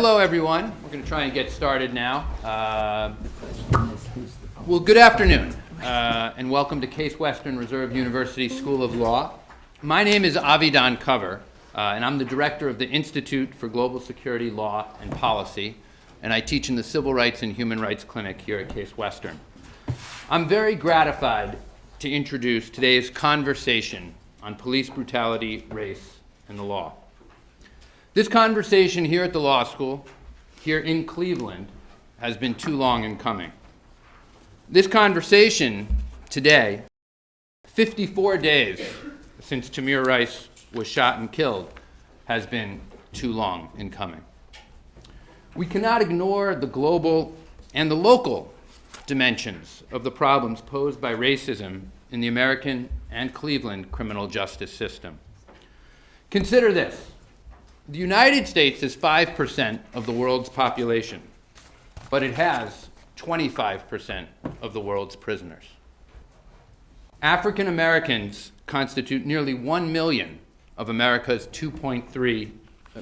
Hello, everyone. We're going to try and get started now. Well, good afternoon, and welcome to Case Western Reserve University School of Law. My name is Avidan, and I'm the director of the Institute for Global Security Law and Policy, and I teach in the Civil Rights and Human Rights Clinic here at Case Western. I'm very gratified to introduce today's conversation on police brutality, race, and the law. This conversation here at the law school, here in Cleveland, has been too long in coming. This conversation today, 54 days since Tamir Rice was shot and killed, has been too long in coming. We cannot ignore the global and the local dimensions of the problems posed by racism in the American and Cleveland criminal justice system. Consider this. The United States is 5% of the world's population, but it has 25% of the world's prisoners. African Americans constitute nearly 1 million of America's 2.3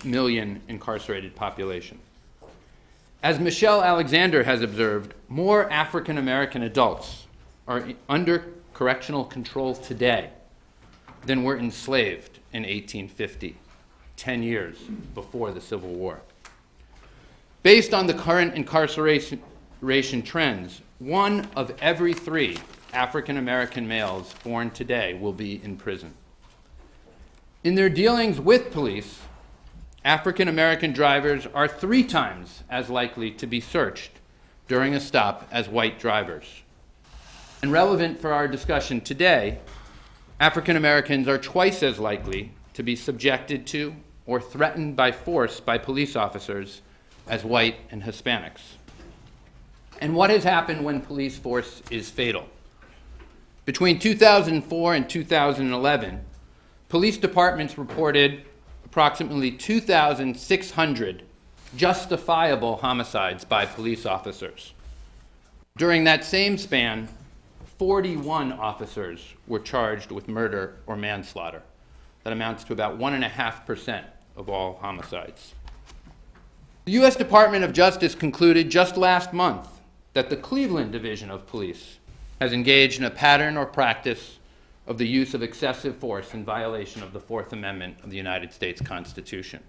million incarcerated population. As Michelle Alexander has observed, more African American adults are under correctional control today than were enslaved in 1850. 10 years before the Civil War. Based on the current incarceration trends, 1 of every 3 African American males born today will be in prison. In their dealings with police, African American drivers are 3 times as likely to be searched during a stop as white drivers. And relevant for our discussion today, African Americans are twice as likely to be subjected to or threatened by force by police officers as white and Hispanics. And what has happened when police force is fatal? Between 2004 and 2011, police departments reported approximately 2,600 justifiable homicides by police officers. During that same span, 41 officers were charged with murder or manslaughter. That amounts to about 1.5% of all homicides. The U.S. Department of Justice concluded just last month that the Cleveland Division of Police has engaged in a pattern or practice of the use of excessive force in violation of the Fourth Amendment of the United States Constitution.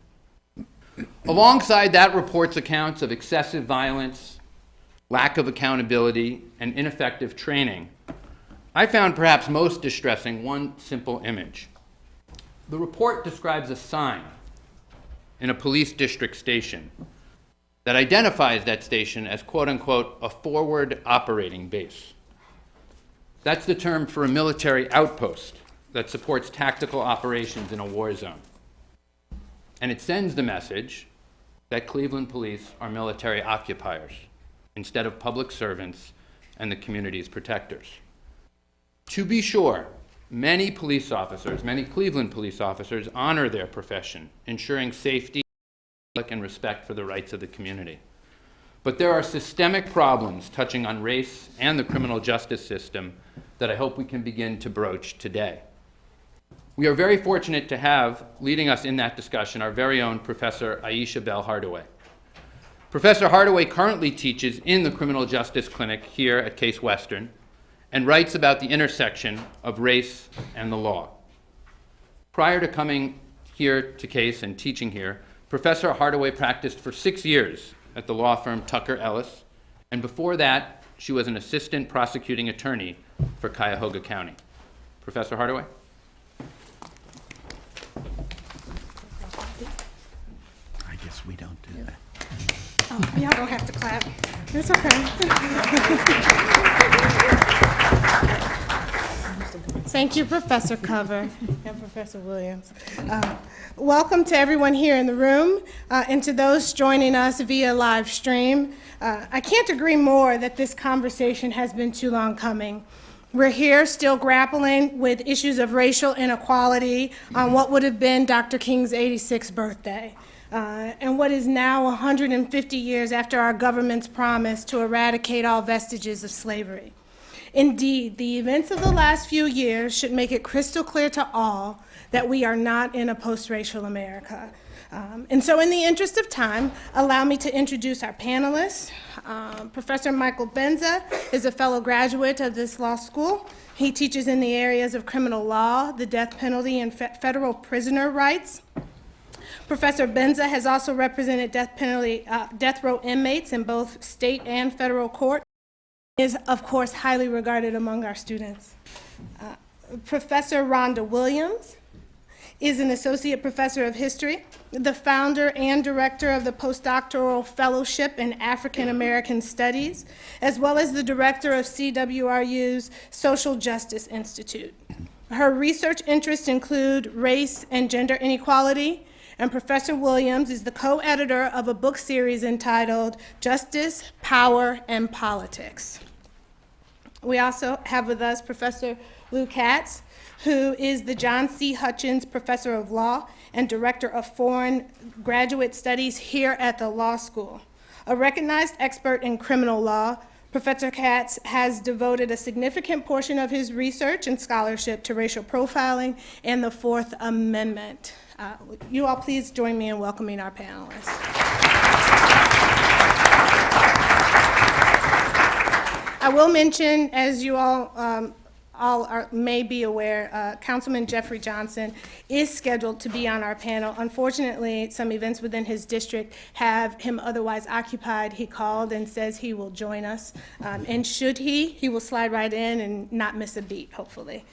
Alongside that report's accounts of excessive violence, lack of accountability, and ineffective training, I found perhaps most distressing one simple image. The report describes a sign in a police district station that identifies that station as, quote unquote, a forward operating base. That's the term for a military outpost that supports tactical operations in a war zone. And it sends the message that Cleveland police are military occupiers instead of public servants and the community's protectors. To be sure, many Cleveland police officers honor their profession, ensuring safety and respect for the rights of the community. But there are systemic problems touching on race and the criminal justice system that I hope we can begin to broach today. We are very fortunate to have, leading us in that discussion, our very own Professor Ayesha Hardaway. Professor Hardaway currently teaches in the Criminal Justice Clinic here at Case Western, and writes about the intersection of race and the law. Prior to coming here to Case and teaching here, Professor Hardaway practiced for 6 years at the law firm Tucker Ellis, and before that, she was an assistant prosecuting attorney for Cuyahoga County. Professor Hardaway? I guess we don't do that. Oh, y'all don't have to clap. It's okay. Thank you, Professor Cover and Professor Williams. Welcome to everyone here in the room and to those joining us via live stream. I can't agree more that this conversation has been too long coming. We're here still grappling with issues of racial inequality on what would have been Dr. King's 86th birthday. And what is now 150 years after our government's promise to eradicate all vestiges of slavery. Indeed, the events of the last few years should make it crystal clear to all that we are not in a post-racial America. And so in the interest of time, allow me to introduce our panelists. Professor Michael Benza is a fellow graduate of this law school. He teaches in the areas of criminal law, the death penalty, and federal prisoner rights. Professor Benza has also represented death row inmates in both state and federal court. He is, of course, highly regarded among our students. Professor Rhonda Williams is an associate professor of history, the founder and director of the postdoctoral fellowship in African American Studies, as well as the director of CWRU's Social Justice Institute. Her research interests include race and gender inequality, and Professor Williams is the co-editor of a book series entitled Justice, Power, and Politics. We also have with us Professor Lou Katz, who is the John C. Hutchins Professor of Law and Director of Foreign Graduate Studies here at the law school. A recognized expert in criminal law, Professor Katz has devoted a significant portion of his research and scholarship to racial profiling and the Fourth Amendment. You all please join me in welcoming our panelists. I will mention, as you all may be aware, Councilman Jeffrey Johnson is scheduled to be on our panel. Unfortunately, some events within his district have him otherwise occupied. He called and says he will join us. And should he will slide right in and not miss a beat, hopefully.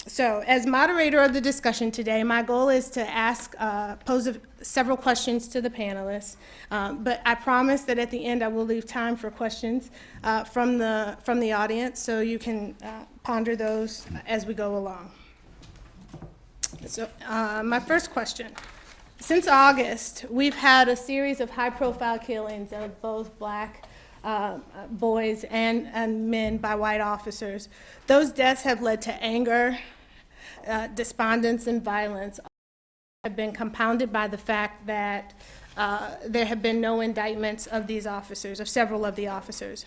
So as moderator of the discussion today, my goal is to pose several questions to the panelists, but I promise that at the end I will leave time for questions from the audience, so you can ponder those as we go along. So my first question. Since August, we've had a series of high-profile killings of both Black boys and men by white officers. Those deaths have led to anger, despondence, and violence. Have been compounded by the fact that there have been no indictments of these officers, of several of the officers.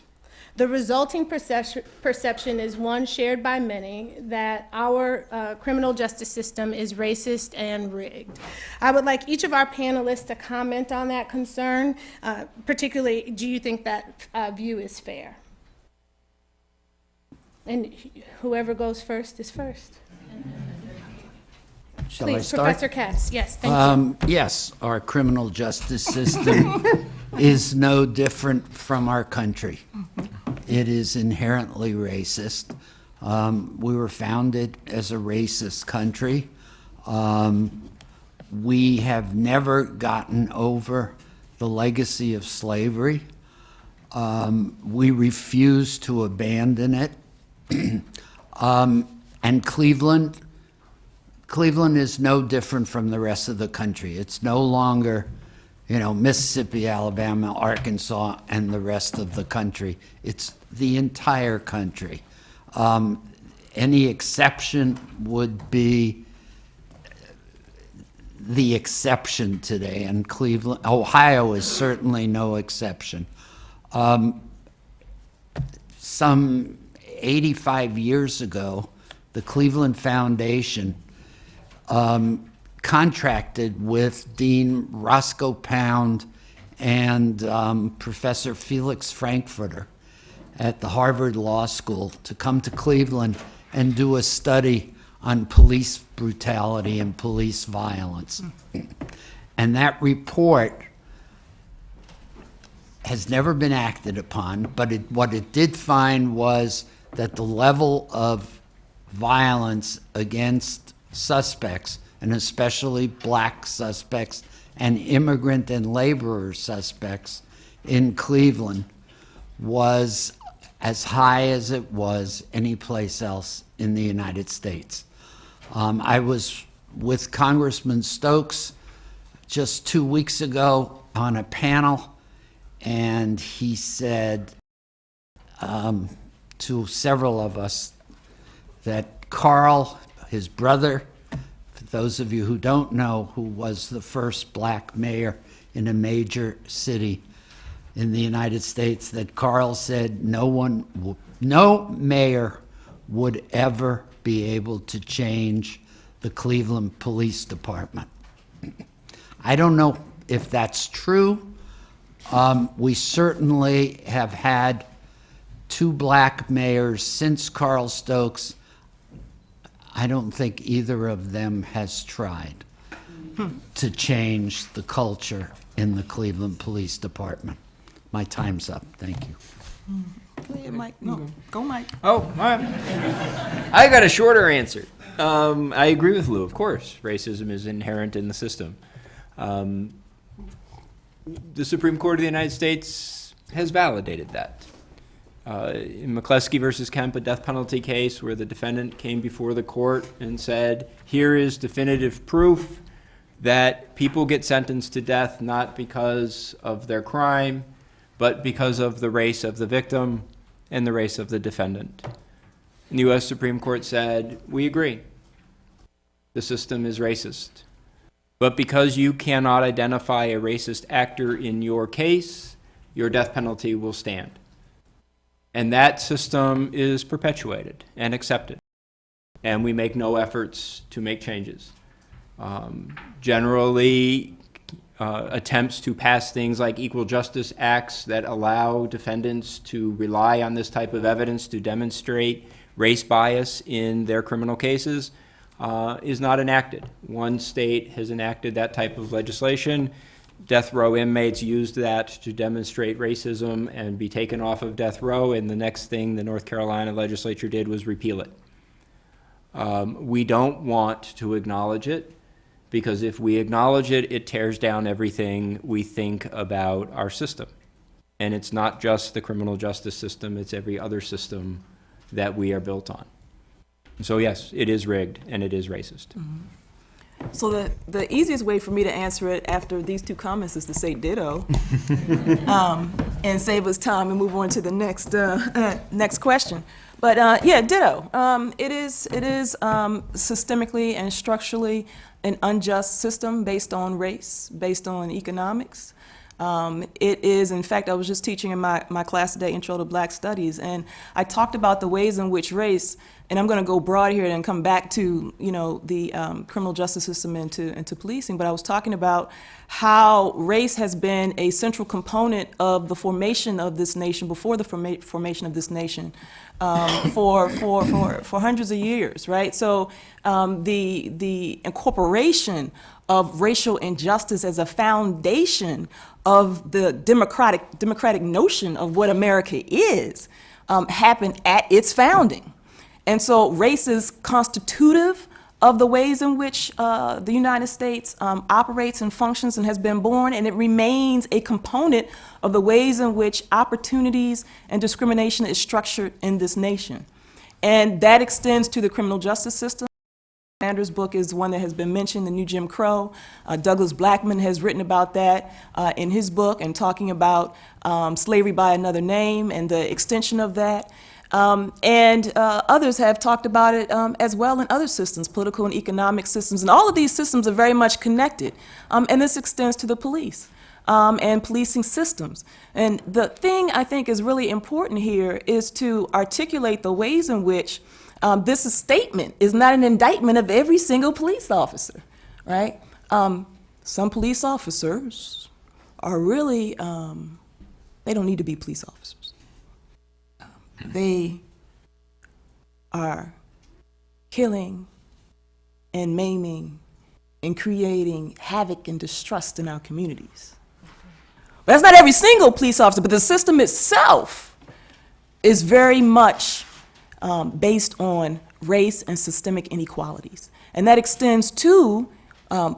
The resulting perception is one shared by many, that our criminal justice system is racist and rigged. I would like each of our panelists to comment on that concern. Particularly, do you think that view is fair? And whoever goes first is first. Shall I Please, start? Professor Katz. Yes, thank you. Yes, our criminal justice system is no different from our country. It is inherently racist. We were founded as a racist country. We have never gotten over the legacy of slavery. We refuse to abandon it. And Cleveland is no different from the rest of the country. It's no longer, Mississippi, Alabama, Arkansas, and the rest of the country. It's the entire country. Any exception would be the exception today, and Ohio is certainly no exception. Some 85 years ago, the Cleveland Foundation contracted with Dean Roscoe Pound and Professor Felix Frankfurter at the Harvard Law School to come to Cleveland and do a study on police brutality and police violence. And that report has never been acted upon, but what it did find was that the level of violence against suspects, and especially Black suspects and immigrant and laborer suspects in Cleveland, was as high as it was anyplace else in the United States. I was with Congressman Stokes just 2 weeks ago on a panel, and he said to several of us that Carl, his brother, for those of you who don't know, who was the first Black mayor in a major city in the United States, that Carl said no mayor would ever be able to change the Cleveland Police Department. I don't know if that's true. We certainly have had 2 black mayors since Carl Stokes. I don't think either of them has tried to change the culture in the Cleveland Police Department. My time's up. Thank you. Go ahead, Mike. No, go, Mike. Oh, all right. I got a shorter answer. I agree with Lou, of course. Racism is inherent in the system. The Supreme Court of the United States has validated that. In McCleskey versus Kemp, a death penalty case where the defendant came before the court and said, here is definitive proof that people get sentenced to death not because of their crime, but because of the race of the victim and the race of the defendant. And the U.S. Supreme Court said, we agree. The system is racist. But because you cannot identify a racist actor in your case, your death penalty will stand. And that system is perpetuated and accepted. And we make no efforts to make changes. Generally, attempts to pass things like equal justice acts that allow defendants to rely on this type of evidence to demonstrate race bias in their criminal cases is not enacted. One state has enacted that type of legislation. Death row inmates used that to demonstrate racism and be taken off of death row, and the next thing the North Carolina legislature did was repeal it. We don't want to acknowledge it, because if we acknowledge it, it tears down everything we think about our system. And it's not just the criminal justice system, it's every other system that we are built on. So yes, it is rigged and it is racist. Mm-hmm. So the easiest way for me to answer it after these 2 comments is to say ditto, and save us time and move on to the next question. But yeah, ditto. It is systemically and structurally an unjust system based on race, based on economics. It is, in fact, I was just teaching in my class today, Intro to Black Studies, and I talked about the ways in which race, and I'm going to go broad here and come back to, the criminal justice system and to policing, but I was talking about how race has been a central component of the formation of this nation, before the formation of this nation, for hundreds of years, right? So the incorporation of racial injustice as a foundation of the democratic notion of what America is happened at its founding. And so race is constitutive of the ways in which the United States operates and functions and has been born, and it remains a component of the ways in which opportunities and discrimination is structured in this nation. And that extends to the criminal justice system. Sanders' book is one that has been mentioned, The New Jim Crow. Douglas Blackmun has written about that in his book, and talking about slavery by another name and the extension of that. And others have talked about it as well in other systems, political and economic systems. And all of these systems are very much connected. And this extends to the police and policing systems. And the thing I think is really important here is to articulate the ways in which this statement is not an indictment of every single police officer, right? Some police officers are really, they don't need to be police officers. They are killing and maiming and creating havoc and distrust in our communities. But that's not every single police officer, but the system itself is very much based on race and systemic inequalities. And that extends to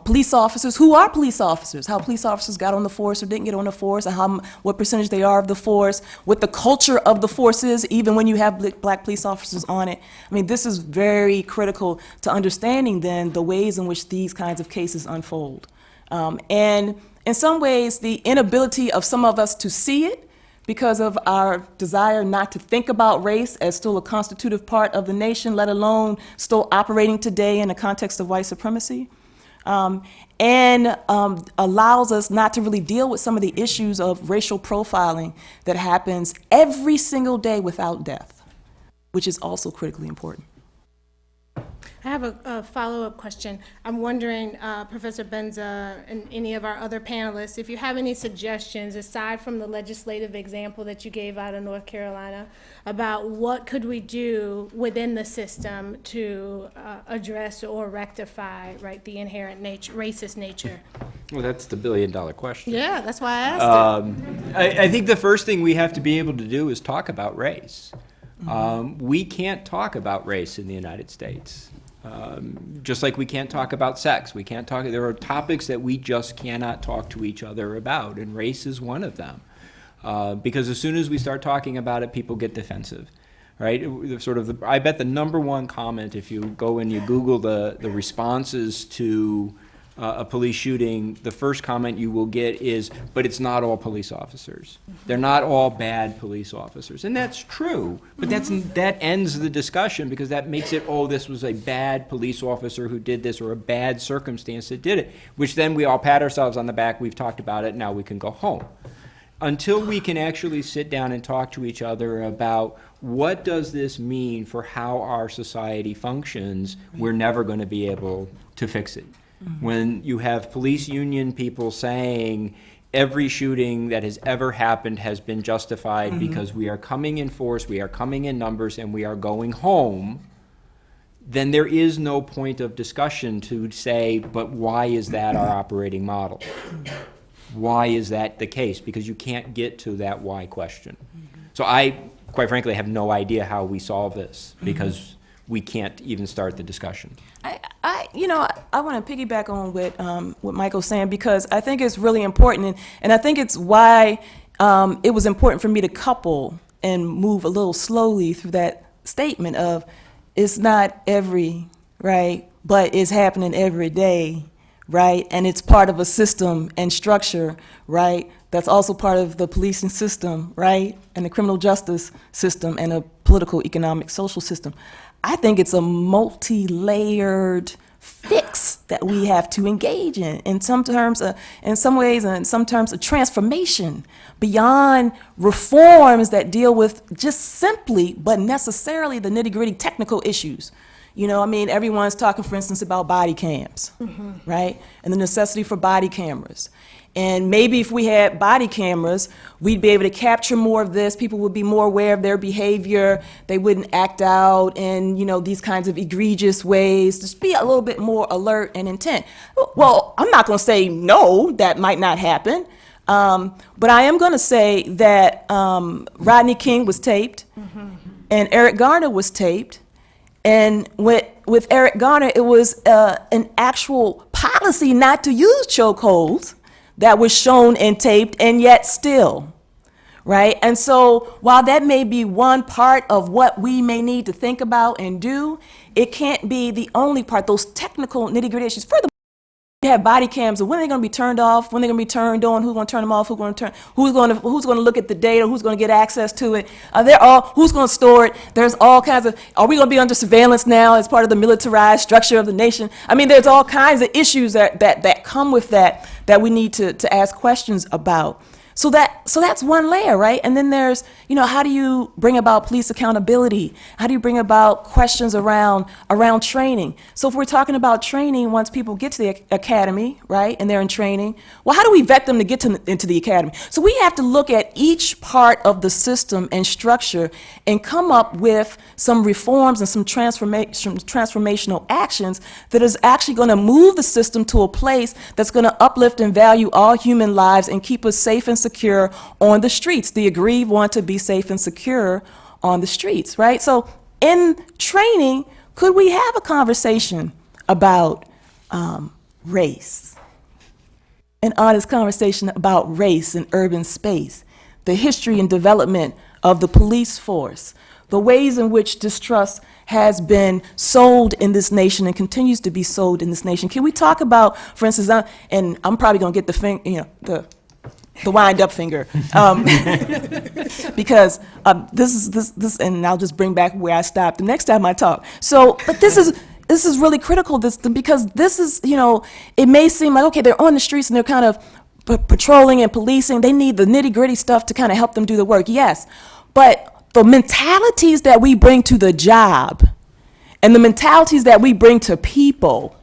police officers who are police officers, how police officers got on the force or didn't get on the force, and what percentage they are of the force, what the culture of the force is, even when you have black police officers on it. I mean, this is very critical to understanding then the ways in which these kinds of cases unfold. And in some ways, the inability of some of us to see it because of our desire not to think about race as still a constitutive part of the nation, let alone still operating today in the context of white supremacy. And allows us not to really deal with some of the issues of racial profiling that happens every single day without death, which is also critically important. I have a follow-up question. I'm wondering, Professor Benza and any of our other panelists, if you have any suggestions, aside from the legislative example that you gave out of North Carolina, about what could we do within the system to address or rectify, right, the inherent nature, racist nature? Well, that's the billion-dollar question. Yeah, that's why I asked it. I think the first thing we have to be able to do is talk about race. We can't talk about race in the United States. Just like we can't talk about sex. We can't talk, there are topics that we just cannot talk to each other about, and race is one of them. Because as soon as we start talking about it, people get defensive, right? I bet the number one comment, if you go and you Google the responses to a police shooting, the first comment you will get is, but it's not all police officers. They're not all bad police officers. And that's true, but that ends the discussion, because that makes it, oh, this was a bad police officer who did this, or a bad circumstance that did it, which then we all pat ourselves on the back, we've talked about it, now we can go home. Until we can actually sit down and talk to each other about what does this mean for how our society functions, we're never going to be able to fix it. When you have police union people saying every shooting that has ever happened has been justified because we are coming in force, we are coming in numbers, and we are going home, then there is no point of discussion to say, but why is that our operating model? Why is that the case? Because you can't get to that why question. So I, quite frankly, have no idea how we solve this, because we can't even start the discussion. I want to piggyback on what Michael's saying, because I think it's really important, and I think it's why it was important for me to couple and move a little slowly through that statement of it's not every, right, but it's happening every day, right, and it's part of a system and structure, right, that's also part of the policing system, right, and the criminal justice system and a political, economic, social system. I think it's a multi-layered fix that we have to engage in some terms, in some ways, and in some terms, a transformation beyond reforms that deal with just simply, but necessarily, the nitty-gritty technical issues. You know, I mean, everyone's talking, for instance, about body cams, right? And the necessity for body cameras. And maybe if we had body cameras, we'd be able to capture more of this. People would be more aware of their behavior. They wouldn't act out in, these kinds of egregious ways. Just be a little bit more alert and intent. Well, I'm not going to say no, that might not happen. But I am going to say that Rodney King was taped, and Eric Garner was taped. And with Eric Garner, it was an actual policy not to use chokeholds that was shown and taped, and yet still, right? And so while that may be one part of what we may need to think about and do, it can't be the only part, those technical nitty-gritty issues. Furthermore, you have body cams, and when are they going to be turned off, when they're going to be turned on, who's going to turn them off, who's going to look at the data, who's going to get access to it, who's going to store it. There's all kinds of, are we going to be under surveillance now as part of the militarized structure of the nation? I mean, there's all kinds of issues that come with that we need to ask questions about. So that's one layer, right? And then there's, how do you bring about police accountability? How do you bring about questions around training? So if we're talking about training, once people get to the academy, right, and they're in training, well, how do we vet them to get into the academy? So we have to look at each part of the system and structure and come up with some reforms and some transformational actions that is actually going to move the system to a place that's going to uplift and value all human lives and keep us safe and secure on the streets. The aggrieved want to be safe and secure on the streets, right? So in training, could we have a conversation about race? An honest conversation about race in urban space, the history and development of the police force, the ways in which distrust has been sold in this nation and continues to be sold in this nation. Can we talk about, for instance, and I'm probably going to get the wind-up finger, because this, and I'll just bring back where I stopped the next time I talk. So, but this is really critical, because this is, it may seem like, okay, they're on the streets and they're kind of patrolling and policing. They need the nitty-gritty stuff to kind of help them do the work, yes. But the mentalities that we bring to the job and the mentalities that we bring to people,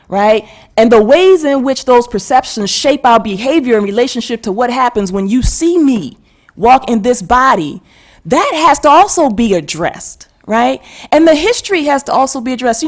right? And the ways in which those perceptions shape our behavior in relationship to what happens when you see me walk in this body, that has to also be addressed, right? And the history has to also be addressed.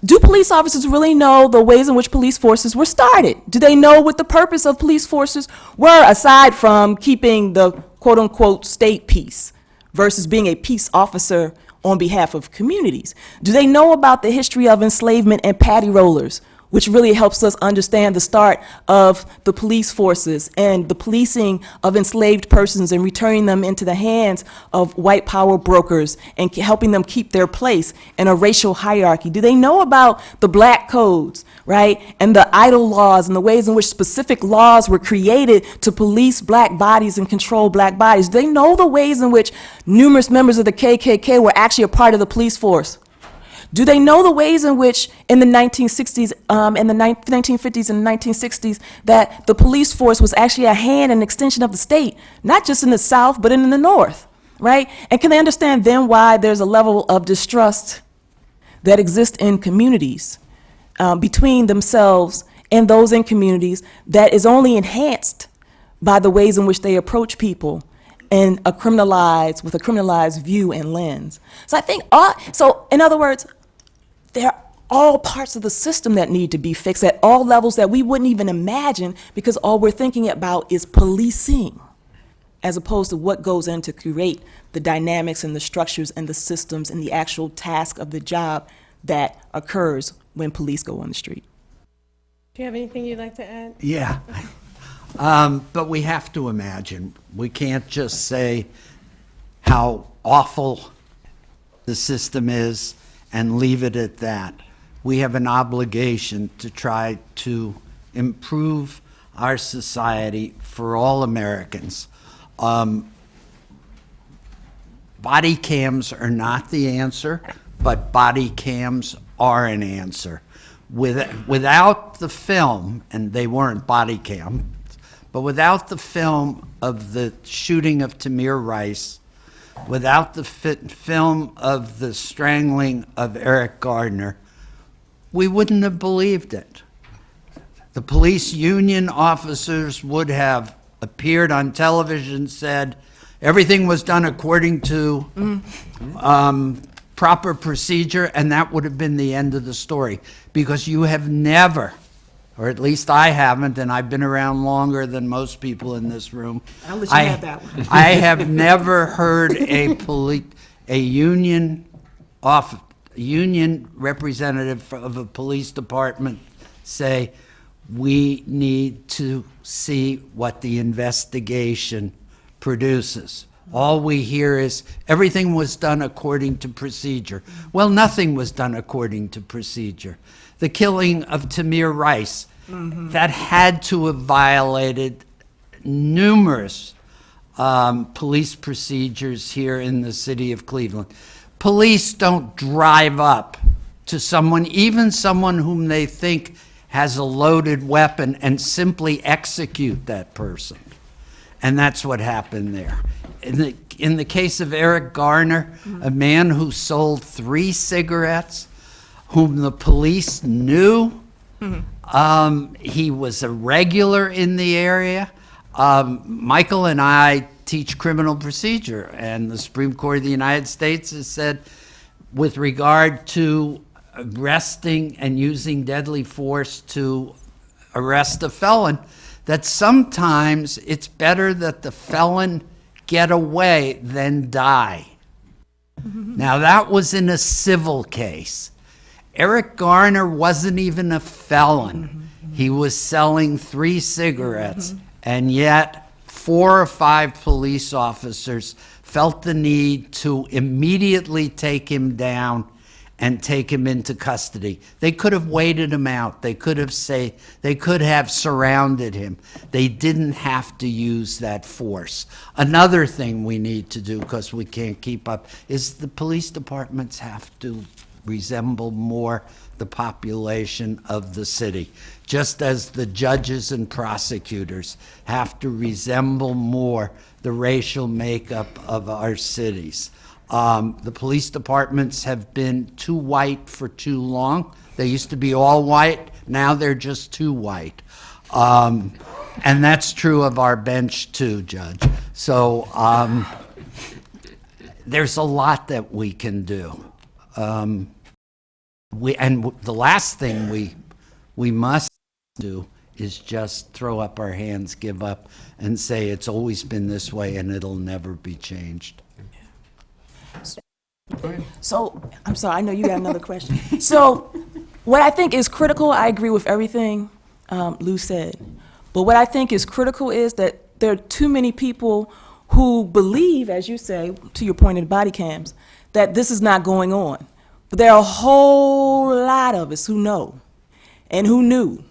Do police officers really know the ways in which police forces were started? Do they know what the purpose of police forces were, aside from keeping the quote-unquote state peace versus being a peace officer on behalf of communities? Do they know about the history of enslavement and paddy rollers, which really helps us understand the start of the police forces and the policing of enslaved persons and returning them into the hands of white power brokers and helping them keep their place in a racial hierarchy? Do they know about the black codes, right, and the idol laws and the ways in which specific laws were created to police black bodies and control black bodies? Do they know the ways in which numerous members of the KKK were actually a part of the police force? Do they know the ways in which in the 1960s, in the 1950s and 1960s, that the police force was actually a hand and extension of the state, not just in the South, but in the North, right? And can they understand then why there's a level of distrust that exists in communities between themselves and those in communities that is only enhanced by the ways in which they approach people with a criminalized view and lens? So I think, so in other words, there are all parts of the system that need to be fixed at all levels that we wouldn't even imagine, because all we're thinking about is policing, as opposed to what goes in to create the dynamics and the structures and the systems and the actual task of the job that occurs when police go on the street. Do you have anything you'd like to add? Yeah. But we have to imagine. We can't just say how awful the system is and leave it at that. We have an obligation to try to improve our society for all Americans. Body cams are not the answer, but body cams are an answer. Without the film, and they weren't body cams, but without the film of the shooting of Tamir Rice, without the film of the strangling of Eric Gardner, we wouldn't have believed it. The police union officers would have appeared on television, said everything was done according to proper procedure, and that would have been the end of the story. Because you have never, or at least I haven't, and I've been around longer than most people in this room. I'll let you have that one. I have never heard a union representative of a police department say, we need to see what the investigation produces. All we hear is everything was done according to procedure. Well, nothing was done according to procedure. The killing of Tamir Rice, that had to have violated numerous police procedures here in the city of Cleveland. Police don't drive up to someone, even someone whom they think has a loaded weapon, and simply execute that person. And that's what happened there. In the case of Eric Garner, a man who sold 3 cigarettes, whom the police knew, he was a regular in the area. Michael and I teach criminal procedure, and the Supreme Court of the United States has said, with regard to arresting and using deadly force to arrest a felon, that sometimes it's better that the felon get away than die. Now, that was in a civil case. Eric Garner wasn't even a felon. He was selling 3 cigarettes, and yet 4 or 5 police officers felt the need to immediately take him down and take him into custody. They could have waited him out. They could have surrounded him. They didn't have to use that force. Another thing we need to do, because we can't keep up, is the police departments have to resemble more the population of the city, just as the judges and prosecutors have to resemble more the racial makeup of our cities. The police departments have been too white for too long. They used to be all white, now they're just too white. And that's true of our bench too, Judge. So there's a lot that we can do. The last thing we must do is just throw up our hands, give up, and say it's always been this way and it'll never be changed. So, I'm sorry, I know you got another question. So, what I think is critical, I agree with everything Lou said. But what I think is critical is that there are too many people who believe, as you say, to your point of the body cams, that this is not going on. But there are a whole lot of us who know and who knew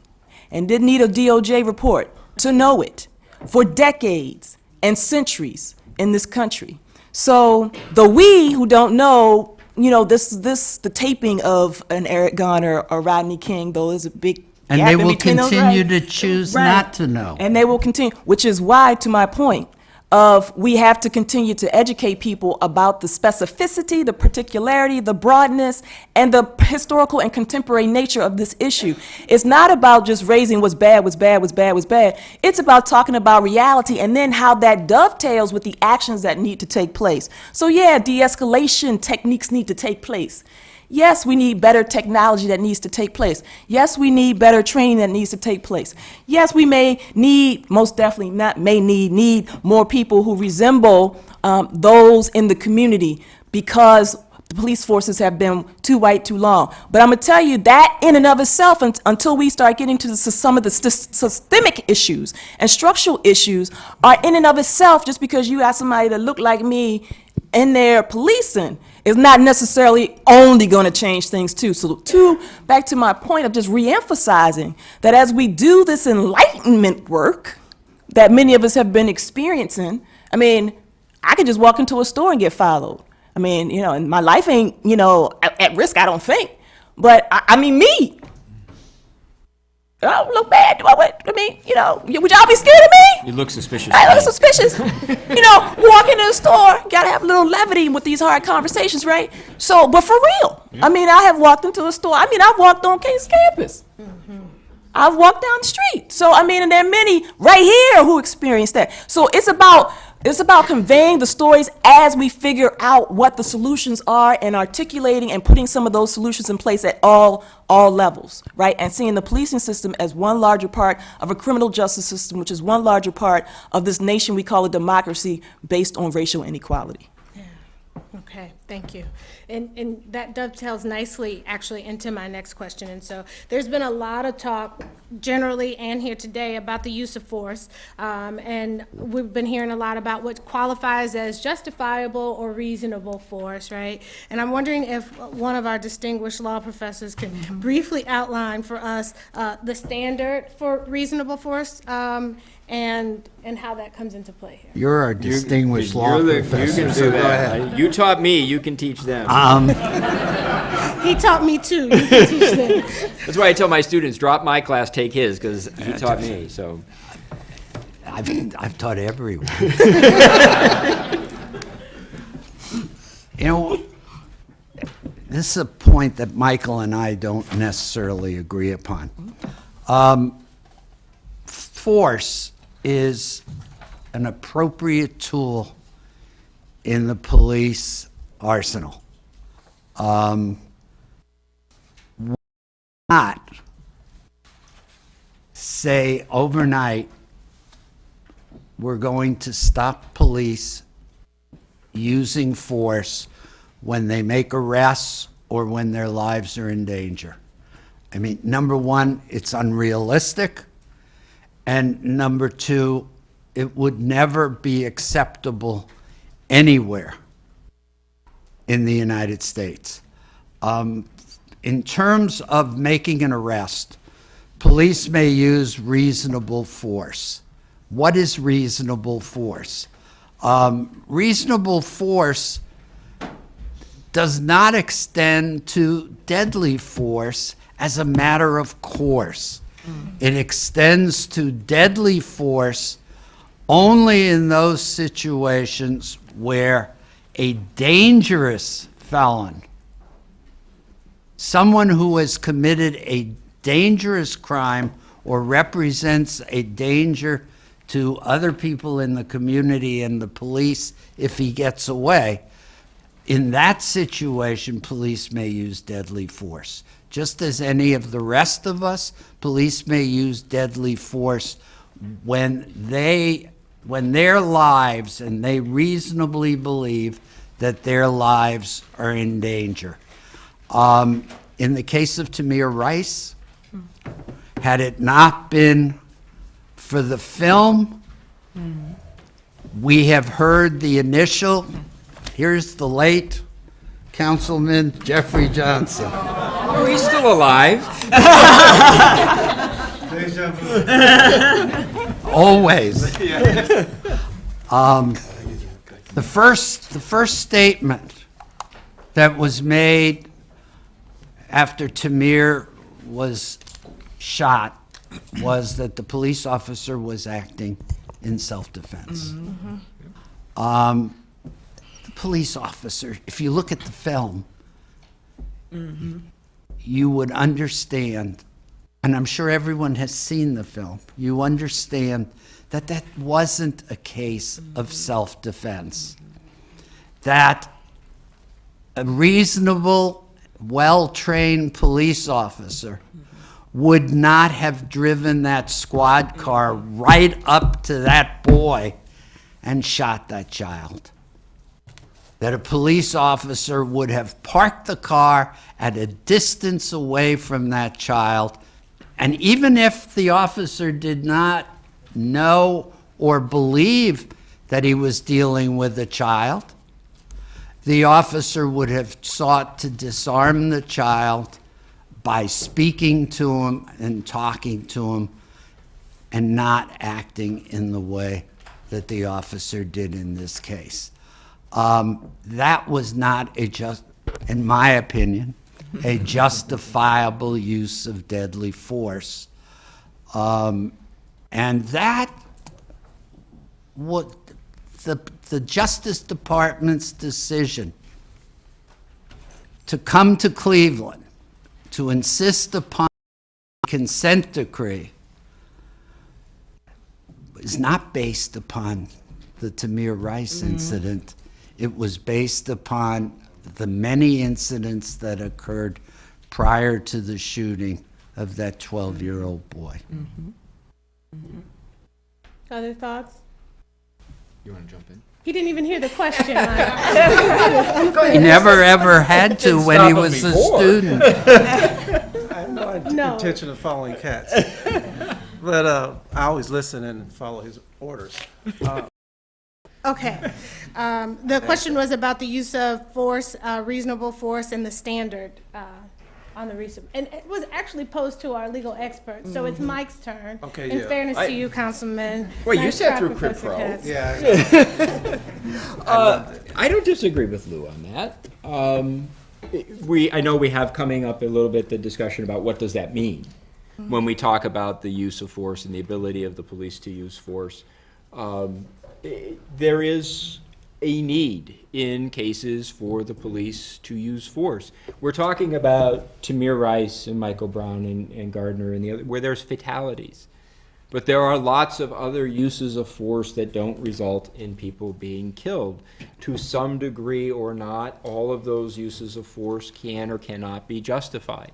and didn't need a DOJ report to know it for decades and centuries in this country. So the we who don't know, you know, the taping of an Eric Garner or Rodney King, though, is a big And gap they in will between those, continue right? to choose Right. not to know. And they will continue, which is why, to my point, of we have to continue to educate people about the specificity, the particularity, the broadness, and the historical and contemporary nature of this issue. It's not about just raising what's bad, what's bad, what's bad, what's bad. It's about talking about reality and then how that dovetails with the actions that need to take place. So yeah, de-escalation techniques need to take place. Yes, we need better technology that needs to take place. Yes, we need better training that needs to take place. Yes, we may need, most definitely not may need more people who resemble those in the community because the police forces have been too white too long. But I'm gonna tell you that in and of itself, until we start getting to some of the systemic issues and structural issues, are in and of itself, just because you got somebody that look like me in there policing, is not necessarily only going to change things too. So back to my point of just reemphasizing that as we do this enlightenment work that many of us have been experiencing, I mean, I could just walk into a store and get followed. I mean, you know, and my life ain't, you know, at risk, I don't think. But I mean, me. I don't look bad, do I? I mean, you know, would y'all be scared of me? You look suspicious. I look suspicious. You know, walk into the store, gotta have a little levity with these hard conversations, right? So, but for real, I mean, I have walked into a store. I mean, I've walked on Case campus. I've walked down the street. So, I mean, and there are many right here who experienced that. So it's about conveying the stories as we figure out what the solutions are and articulating and putting some of those solutions in place at all levels, right? And seeing the policing system as one larger part of a criminal justice system, which is one larger part of this nation we call a democracy based on racial inequality. Okay, thank you. And that dovetails nicely, actually, into my next question. And so there's been a lot of talk generally and here today about the use of force. And we've been hearing a lot about what qualifies as justifiable or reasonable force, right? And I'm wondering if one of our distinguished law professors can briefly outline for us the standard for reasonable force and how that comes into play here. You're our distinguished law professor. You can do that. You taught me, you can teach them. He taught me too. You can teach them. That's why I tell my students, drop my class, take his, because he taught me, so. I've taught everyone. You know, this is a point that Michael and I don't necessarily agree upon. Force is an appropriate tool in the police arsenal. Not say overnight we're going to stop police using force when they make arrests or when their lives are in danger. I mean, number one, it's unrealistic. And number two, it would never be acceptable anywhere in the United States. In terms of making an arrest, police may use reasonable force. What is reasonable force? Reasonable force does not extend to deadly force as a matter of course. It extends to deadly force only in those situations where a dangerous felon, someone who has committed a dangerous crime or represents a danger to other people in the community and the police if he gets away, in that situation, police may use deadly force. Just as any of the rest of us, police may use deadly force when their lives, and they reasonably believe that their lives are in danger. In the case of Tamir Rice, had it not been for the film, we have heard the initial, here's the late Councilman Jeffrey Johnson. Oh, he's still alive. Always. The first statement that was made after Tamir was shot was that the police officer was acting in self-defense. The police officer, if you look at the film, you would understand, and I'm sure everyone has seen the film, you understand that that wasn't a case of self-defense. That a reasonable, well-trained police officer would not have driven that squad car right up to that boy and shot that child. That a police officer would have parked the car at a distance away from that child, and even if the officer did not know or believe that he was dealing with a child, the officer would have sought to disarm the child by speaking to him and talking to him and not acting in the way that the officer did in this case. That was not in my opinion, a justifiable use of deadly force. And that, what the Justice Department's decision to come to Cleveland to insist upon a consent decree is not based upon the Tamir Rice incident. It was based upon the many incidents that occurred prior to the shooting of that 12-year-old boy. Other thoughts? You want to jump in? He didn't even hear the question. He never ever had to when he was a student. I have no No. intention of following Katz. But I always listen and follow his orders. Okay. The question was about the use of force, reasonable force, and the standard on the recent. And it was actually posed to our legal expert, so it's Mike's turn. Okay, In yeah. fairness to you, Councilman. Wait, you Nice sat try, through Crip Professor Pro. Katz. Yeah. I don't disagree with Lou on that. I know we have coming up a little bit the discussion about what does that mean when we talk about the use of force and the ability of the police to use force. There is a need in cases for the police to use force. We're talking about Tamir Rice and Michael Brown and Gardner and the other, where there's fatalities. But there are lots of other uses of force that don't result in people being killed. To some degree or not, all of those uses of force can or cannot be justified.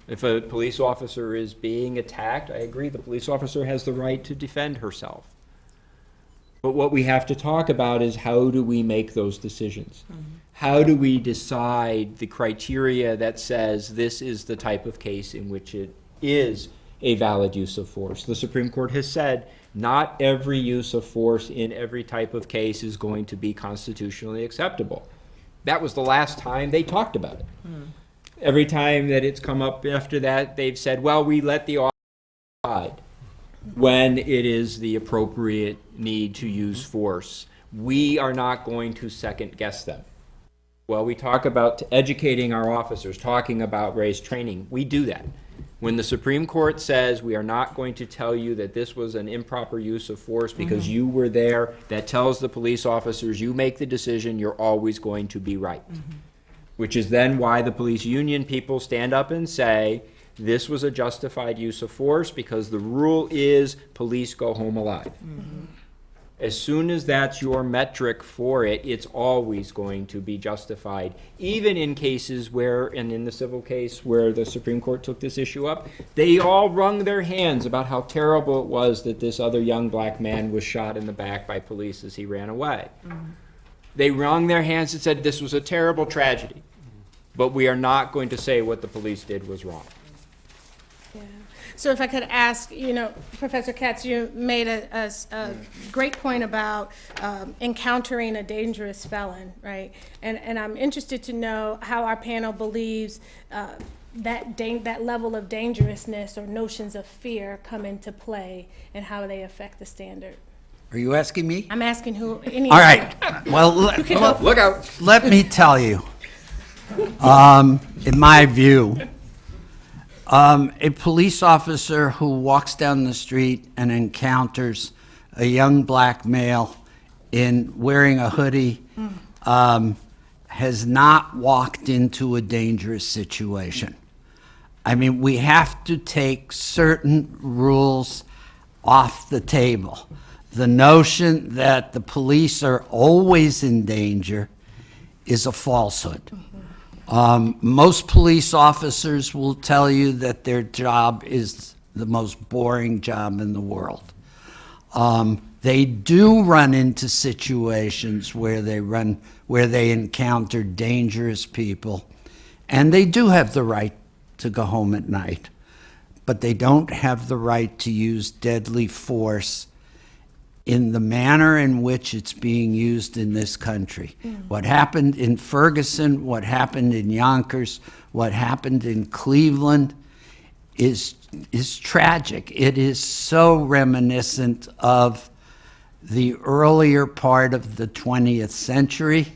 If a police officer is being attacked, I agree, the police officer has the right to defend herself. But what we have to talk about is how do we make those decisions? How do we decide the criteria that says this is the type of case in which it is a valid use of force? The Supreme Court has said not every use of force in every type of case is going to be constitutionally acceptable. That was the last time they talked about it. Every time that it's come up after that, they've said, well, we let the officer decide when it is the appropriate need to use force. We are not going to second guess them. Well, we talk about educating our officers, talking about race training. We do that. When the Supreme Court says we are not going to tell you that this was an improper use of force because you were there, that tells the police officers you make the decision, you're always going to be right. Which is then why the police union people stand up and say, this was a justified use of force because the rule is police go home alive. As soon as that's your metric for it, it's always going to be justified. Even in cases where, and in the civil case where the Supreme Court took this issue up, they all wrung their hands about how terrible it was that this other young black man was shot in the back by police as he ran away. They wrung their hands and said this was a terrible tragedy, but we are not going to say what the police did was wrong. Yeah. So if I could ask, Professor Katz, you made a great point about encountering a dangerous felon, right? And I'm interested to know how our panel believes that level of dangerousness or notions of fear come into play and how they affect the standard. Are you asking me? I'm asking who. All right. Well, Look out. let me tell you, in my view, a police officer who walks down the street and encounters a young black male wearing a hoodie has not walked into a dangerous situation. I mean, we have to take certain rules off the table. The notion that the police are always in danger is a falsehood. Most police officers will tell you that their job is the most boring job in the world. They do run into situations where they encounter dangerous people, and they do have the right to go home at night, but they don't have the right to use deadly force in the manner in which it's being used in this country. What happened in Ferguson, what happened in Yonkers, what happened in Cleveland is tragic. It is so reminiscent of the earlier part of the 20th century,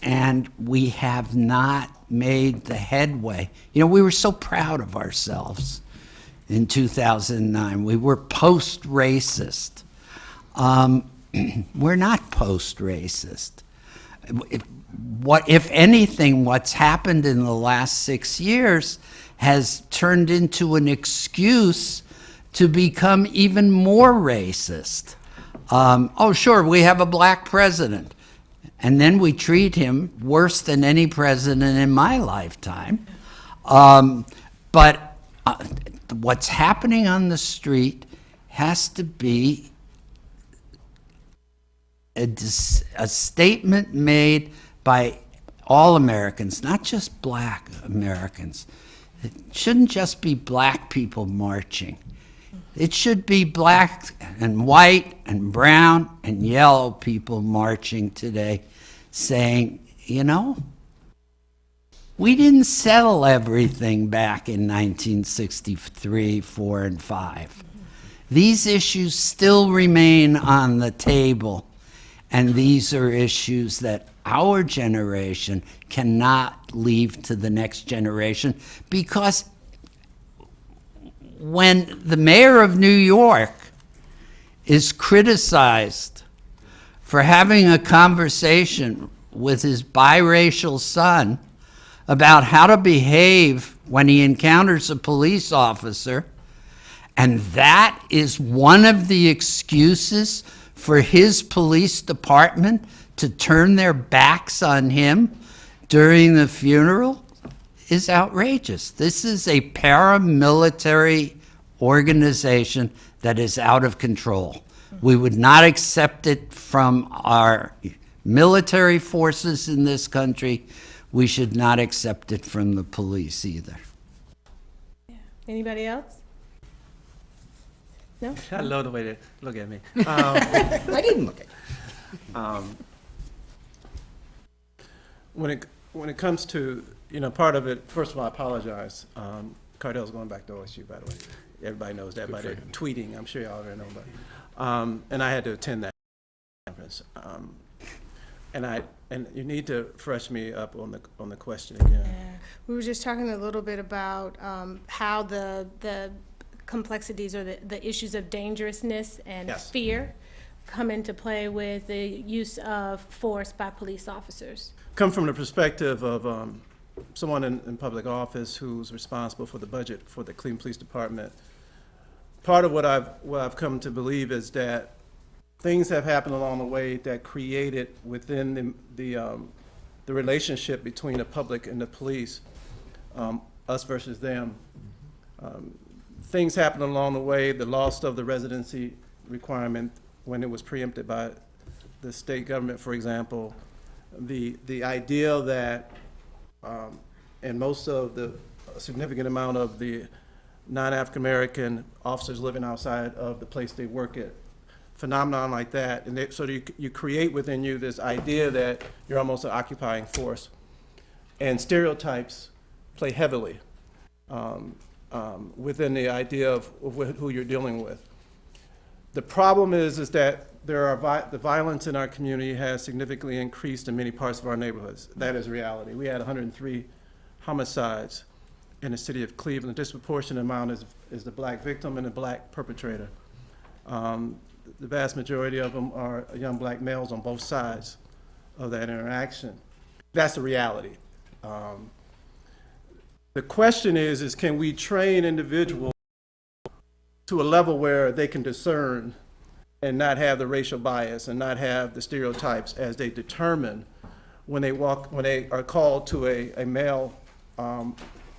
and we have not made the headway. We were so proud of ourselves in 2009. We were post-racist. We're not post-racist. If anything, what's happened in the last 6 years has turned into an excuse to become even more racist. Oh, sure, we have a black president, and then we treat him worse than any president in my lifetime. But what's happening on the street has to be a statement made by all Americans, not just black Americans. It shouldn't just be black people marching. It should be black and white and brown and yellow people marching today saying, we didn't settle everything back in 1963, 4, and 5. These issues still remain on the table. And these are issues that our generation cannot leave to the next generation, because when the mayor of New York is criticized for having a conversation with his biracial son about how to behave when he encounters a police officer, and that is one of the excuses for his police department to turn their backs on him during the funeral, is outrageous. This is a paramilitary organization that is out of control. We would not accept it from our military forces in this country. We should not accept it from the police either. Anybody else? No? I love the way they look at me. I didn't look at you. When it comes to, part of it, first of all, I apologize. Cardell's going back to OSU, by the way. Everybody knows that by the tweeting. I'm sure y'all already know about it. And I had to attend that conference. And you need to fresh me up on the question again. Yeah. We were just talking a little bit about how the complexities or the issues of dangerousness and Yes. fear come into play with the use of force by police officers. Come from the perspective of someone in public office who's responsible for the budget for the Cleveland Police Department. Part of what I've come to believe is that things have happened along the way that created within the relationship between the public and the police, us versus them. Things happened along the way, the loss of the residency requirement when it was preempted by the state government, for example, the idea that, and most of the significant amount of the non-African American officers living outside of the place they work at, phenomenon like that, and so you create within you this idea that you're almost an occupying force, and stereotypes play heavily within the idea of who you're dealing with. The problem is that the violence in our community has significantly increased in many parts of our neighborhoods. That is reality. We had 103 homicides in the city of Cleveland. A disproportionate amount is the black victim and the black perpetrator. The vast majority of them are young black males on both sides of that interaction. That's the reality. The question is can we train individuals to a level where they can discern and not have the racial bias and not have the stereotypes as they determine when they are called to a male,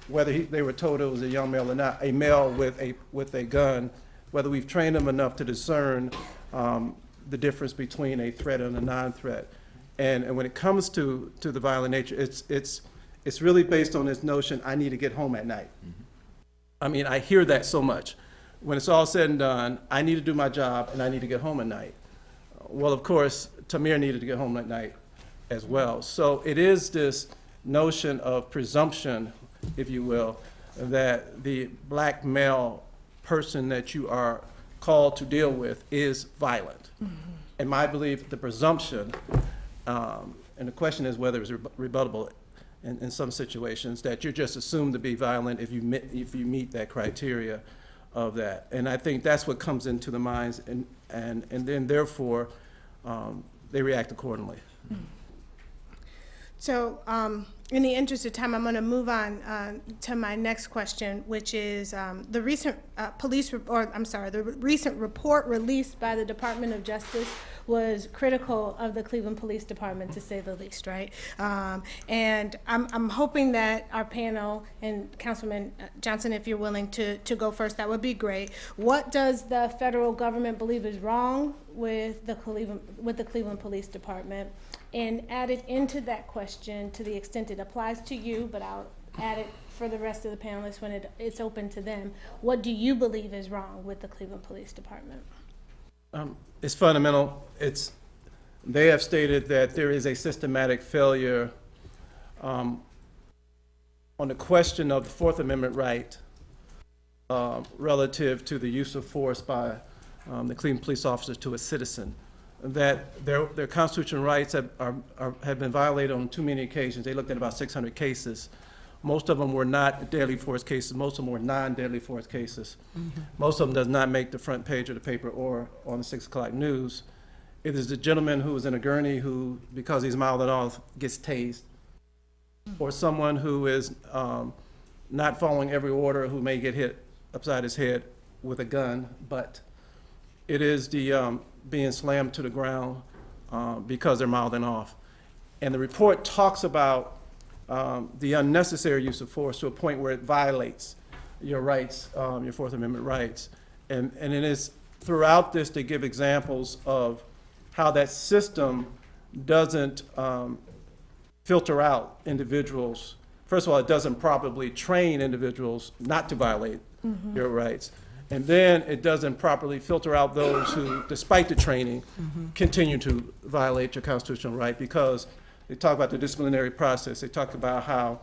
whether they were told it was a young male or not, a male with a gun, whether we've trained them enough to discern the difference between a threat and a non-threat. And when it comes to the violent nature, it's really based on this notion, I need to get home at night. I mean, I hear that so much. When it's all said and done, I need to do my job and I need to get home at night. Well, of course, Tamir needed to get home at night as well. So it is this notion of presumption, if you will, that the black male person that you are called to deal with is violent. And my belief, the presumption, and the question is whether it's rebuttable in some situations, that you're just assumed to be violent if you meet that criteria of that. And I think that's what comes into the minds, and then therefore they react accordingly. So, in the interest of time, I'm going to move on to my next question, which is the recent the recent report released by the Department of Justice was critical of the Cleveland Police Department, to say the least, right? And I'm hoping that our panel, and Councilman Johnson, if you're willing to go first, that would be great. What does the federal government believe is wrong with the Cleveland Police Department? And added into that question, to the extent it applies to you, but I'll add it for the rest of the panelists when it's open to them. What do you believe is wrong with the Cleveland Police Department? It's fundamental. They have stated that there is a systematic failure on the question of the Fourth Amendment right relative to the use of force by the Cleveland police officers to a citizen. That their constitutional rights have been violated on too many occasions. They looked at about 600 cases. Most of them were not deadly force cases. Most of them were non-deadly force cases. Most of them does not make the front page of the paper or on the 6 o'clock news. It is the gentleman who was in a gurney who, because he's mouthing off, gets tased. Or someone who is not following every order, who may get hit upside his head with a gun, but it is the being slammed to the ground because they're mouthing off. And the report talks about the unnecessary use of force to a point where it violates your rights, your Fourth Amendment rights. And it is throughout this to give examples of how that system doesn't filter out individuals. First of all, it doesn't properly train individuals not to violate your rights. And then it doesn't properly filter out those who, despite the training, continue to violate your constitutional right, because they talk about the disciplinary process. They talk about how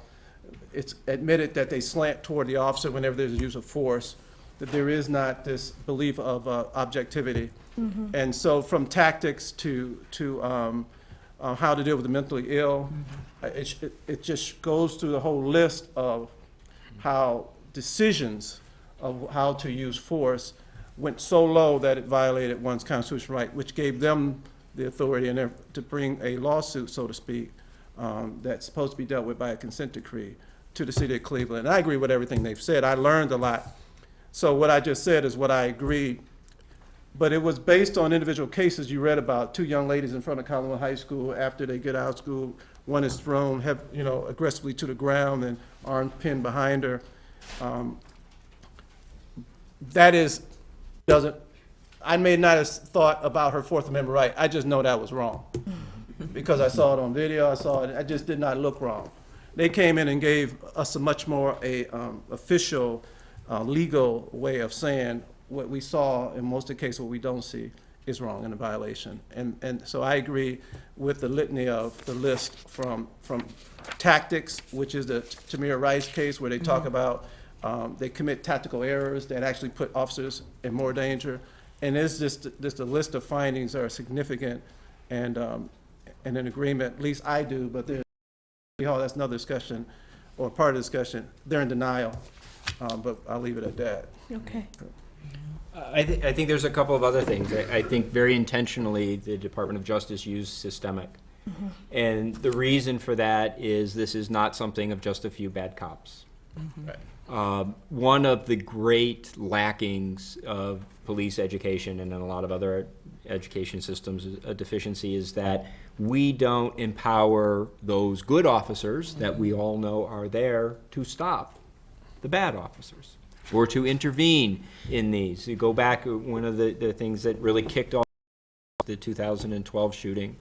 it's admitted that they slant toward the officer whenever there's a use of force, that there is not this belief of objectivity. And so from tactics to how to deal with the mentally ill. It just goes through the whole list of how decisions of how to use force went so low that it violated one's constitutional right, which gave them the authority to bring a lawsuit, so to speak, that's supposed to be dealt with by a consent decree to the city of Cleveland. And I agree with everything they've said. I learned a lot. So what I just said is what I agreed. But it was based on individual cases you read about. 2 young ladies in front of Collinwood High School after they get out of school. One is thrown, aggressively to the ground and arms pinned behind her. I may not have thought about her Fourth Amendment right. I just know that was wrong. Because I saw it on video, I just did not look wrong. They came in and gave us a much more official, legal way of saying what we saw in most of the cases, what we don't see is wrong and a violation. And so I agree with the litany of the list from tactics, which is the Tamir Rice case where they talk about they commit tactical errors that actually put officers in more danger. And it's just a list of findings that are significant and in agreement, at least I do, but that's another discussion or part of the discussion. They're in denial, but I'll leave it at that. Okay. I think there's a couple of other things. I think very intentionally the Department of Justice used systemic. And the reason for that is this is not something of just a few bad cops. Right. One of the great lackings of police education and in a lot of other education systems, a deficiency is that we don't empower those good officers that we all know are there to stop the bad officers or to intervene in these. You go back, one of the things that really kicked off the 2012 shooting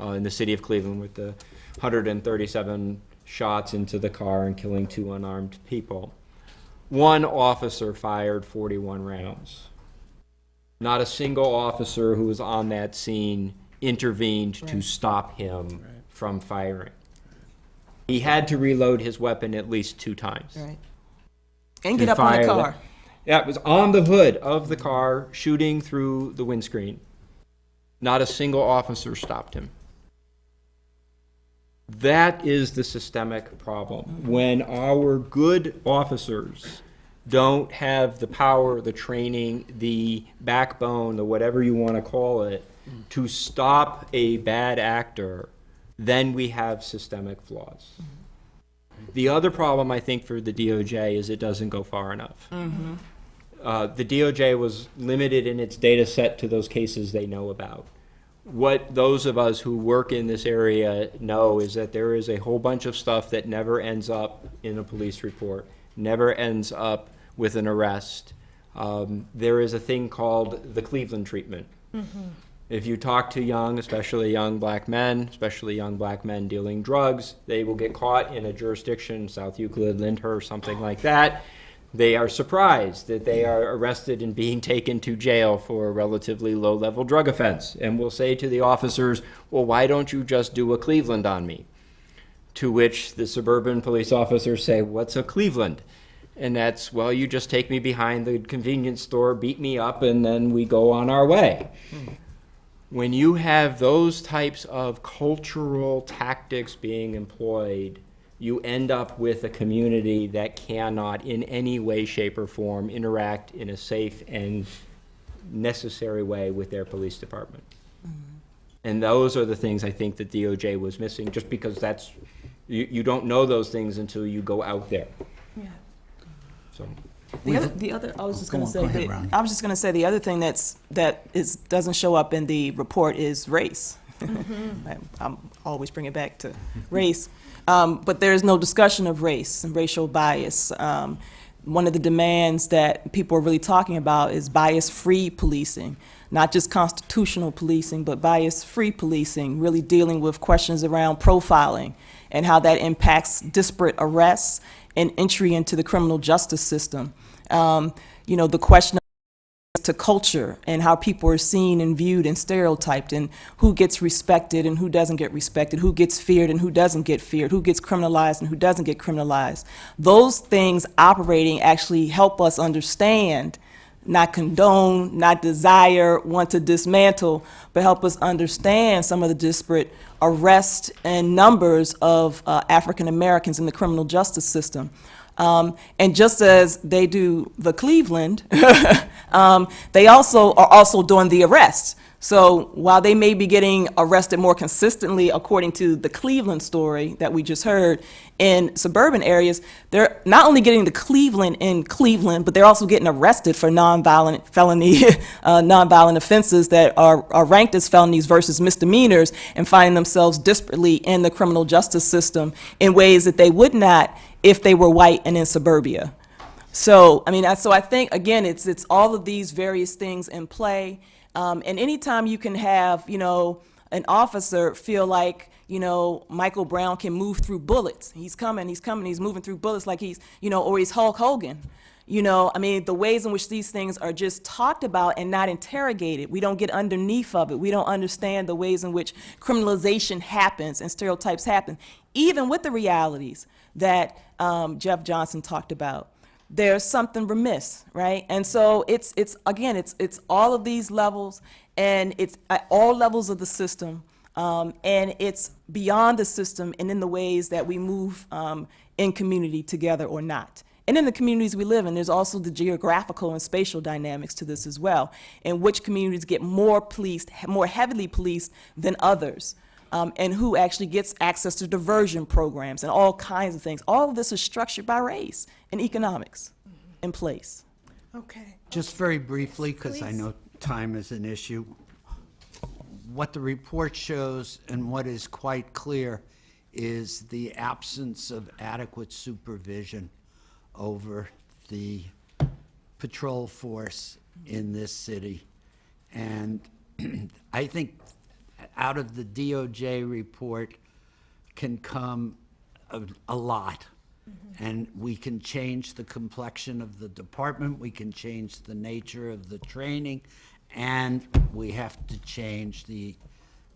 in the city of Cleveland with the 137 shots into the car and killing 2 unarmed people. One officer fired 41 rounds. Not a single officer who was on that scene intervened to stop him from firing. He had to reload his weapon at least 2 times. Right. And get up on the car. Yeah, it was on the hood of the car, shooting through the windscreen. Not a single officer stopped him. That is the systemic problem. When our good officers don't have the power, the training, the backbone, the whatever you want to call it, to stop a bad actor, then we have systemic flaws. The other problem, I think, for the DOJ is it doesn't go far enough. The DOJ was limited in its data set to those cases they know about. What those of us who work in this area know is that there is a whole bunch of stuff that never ends up in a police report, never ends up with an arrest. There is a thing called the Cleveland treatment. If you talk to especially young black men dealing drugs, they will get caught in a jurisdiction, South Euclid, Lyndhurst, something like that. They are surprised that they are arrested and being taken to jail for a relatively low-level drug offense. And will say to the officers, well, why don't you just do a Cleveland on me? To which the suburban police officers say, what's a Cleveland? And that's, well, you just take me behind the convenience store, beat me up, and then we go on our way. When you have those types of cultural tactics being employed, you end up with a community that cannot in any way, shape, or form interact in a safe and necessary way with their police department. And those are the things I think that DOJ was missing, just because you don't know those things until you go out there. Yeah. So. The other, I was just going to say, Go ahead, Ron. I was just going to say the other thing doesn't show up in the report is race. I'm always bring it back to race, but there is no discussion of race and racial bias. One of the demands that people are really talking about is bias-free policing, not just constitutional policing, but bias-free policing, really dealing with questions around profiling and how that impacts disparate arrests and entry into the criminal justice system. The question to culture and how people are seen and viewed and stereotyped, and who gets respected and who doesn't get respected, who gets feared and who doesn't get feared, who gets criminalized and who doesn't get criminalized. Those things operating actually help us understand not condone, not desire, want to dismantle, but help us understand some of the disparate arrests and numbers of African Americans in the criminal justice system. And just as they do the Cleveland, they also are also doing the arrests. So while they may be getting arrested more consistently, according to the Cleveland story that we just heard, in suburban areas, they're not only getting the Cleveland in Cleveland, but they're also getting arrested for nonviolent felony, nonviolent offenses that are ranked as felonies versus misdemeanors, and finding themselves disparately in the criminal justice system in ways that they would not if they were white and in suburbia. So, I mean, so I think, again, it's all of these various things in play. And anytime you can have, you know, an officer feel like, you know, Michael Brown can move through bullets. He's coming, he's moving through bullets like he's, you know, or he's Hulk Hogan. You know, I mean, the ways in which these things are just talked about and not interrogated. We don't get underneath of it. We don't understand the ways in which criminalization happens and stereotypes happen, even with the realities that Jeff Johnson talked about. There's something remiss, right? And so it's all of these levels, and it's at all levels of the system, and it's beyond the system and in the ways that we move in community together or not. And in the communities we live in, there's also the geographical and spatial dynamics to this as well, in which communities get more policed, more heavily policed than others. And who actually gets access to diversion programs and all kinds of things. All of this is structured by race and economics in place. Okay. Just very briefly, because I Please. know time is an issue. What the report shows and what is quite clear is the absence of adequate supervision over the patrol force in this city. And I think out of the DOJ report can come a lot. And we can change the complexion of the department, we can change the nature of the training, and we have to change the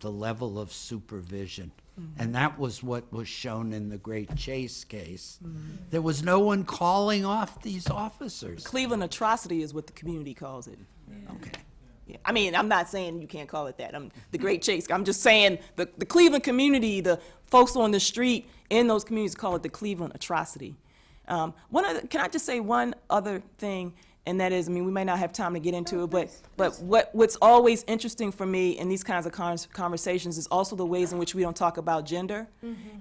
level of supervision. And that was what was shown in the Great Chase case. There was no one calling off these officers. Cleveland atrocity is what the community calls it. Okay. Yeah. I mean, I'm not saying you can't call it that. The Great Chase. I'm just saying the Cleveland community, the folks on the street in those communities call it the Cleveland atrocity. Can I just say one other thing? And that is, I mean, we may not have time to get into it, but what's always interesting for me in these kinds of conversations is also the ways in which we don't talk about gender,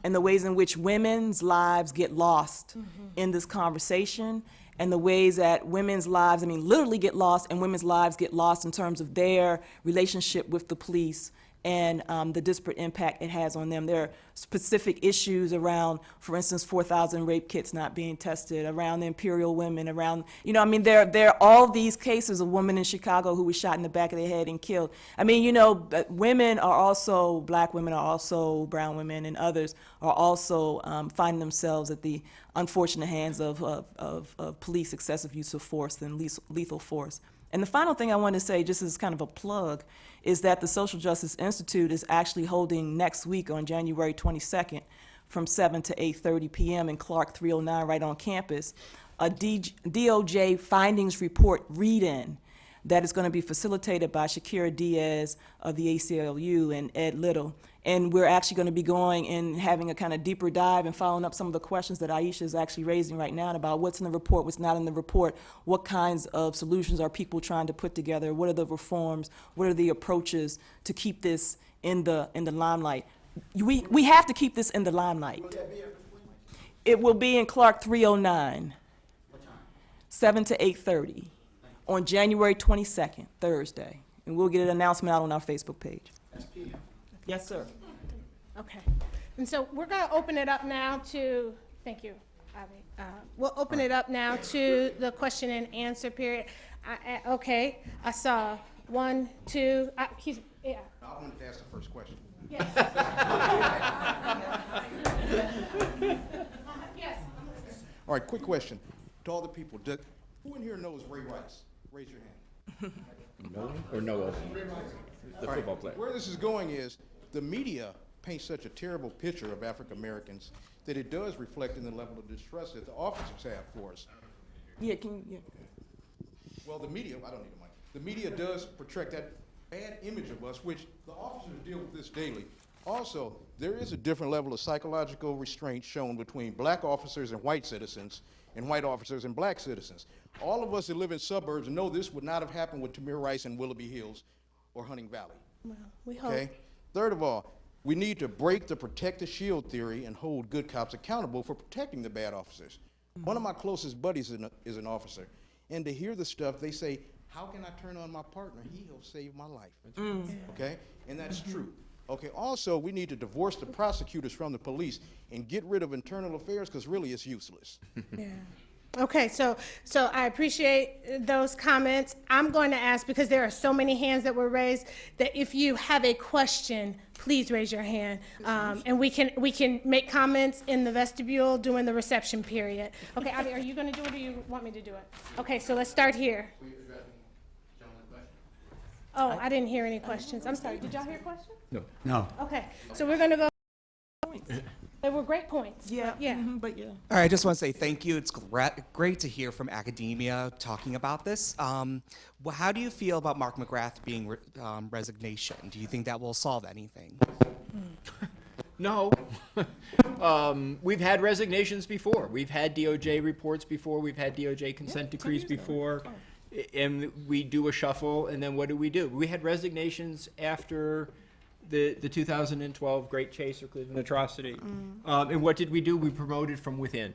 and the ways in which women's lives get lost in this conversation, and the ways that women's lives, I mean, literally get lost, and women's lives get lost in terms of their relationship with the police and the disparate impact it has on them. There are specific issues around, for instance, 4,000 rape kits not being tested, around the Imperial women, around, you know, I mean, there are all these cases of women in Chicago who was shot in the back of their head and killed. I mean, you know, women are also, black women are also, brown women and others are also finding themselves at the unfortunate hands of police excessive use of force and lethal force. And the final thing I want to say, just as kind of a plug, is that the Social Justice Institute is actually holding next week on January 22nd from 7 to 8:30 p.m. in Clark 309 right on campus, a DOJ findings report read-in that is going to be facilitated by Shakira Diaz of the ACLU and Ed Little. And we're actually going to be going and having a kind of deeper dive and following up some of the questions that Ayesha is actually raising right now about what's in the report, what's not in the report, what kinds of solutions are people trying to put together, what are the reforms, what are the approaches to keep this in the limelight. We have to keep this in the limelight. It will be in Clark 309, 7 to 8:30 on January 22nd, Thursday. And we'll get an announcement out on our Facebook page. Yes, sir. Okay. And so we're going to open it up now to, thank you, Avi. We'll open it up now to the question and answer period. Okay, I saw 1, 2, yeah. I wanted to ask the first question. Yes. Yes. All right, quick question to all the people. Who in here knows Ray Rice? Raise your hand. No or no? The All right, football player. where this is going is the media paints such a terrible picture of African Americans that it does reflect in the level of distrust that the officers have for us. Yeah, Well, the media, I don't need a mic. The media does portray that bad image of us, which the officers deal with this daily. Also, there is a different level of psychological restraint shown between black officers and white citizens, and white officers and black citizens. All of us that live in suburbs know this would not have happened with Tamir Rice in Willoughby Hills or Hunting Valley. Well, we hope. Okay? Third of all, we need to break the protect the shield theory and hold good cops accountable for protecting the bad officers. One of my closest buddies is an officer, and to hear the stuff, they say, how can I turn on my partner? He'll save my life. Okay? And that's true. Okay, also, we need to divorce the prosecutors from the police and get rid of internal affairs, because really it's useless. Yeah. Okay, so I appreciate those comments. I'm going to ask, because there are so many hands that were raised, that if you have a question, please raise your hand. And we can make comments in the vestibule during the reception period. Okay, Avi, are you going to do it, or you want me to do it? Okay, so let's start here. Oh, I didn't hear any questions. I'm sorry, did y'all hear questions? No. Okay, so we're going to go. They were great points. Yeah. Yeah. But yeah. All right, I just want to say thank you. It's great to hear from academia talking about this. Well, how do you feel about Mark McGrath being resignation? Do you think that will solve anything? No. We've had resignations before. We've had DOJ reports before. We've had DOJ consent decrees before. And we do a shuffle, and then what do? We had resignations after the 2012 Great Chase or Cleveland atrocity. And what did we do? We promoted from within.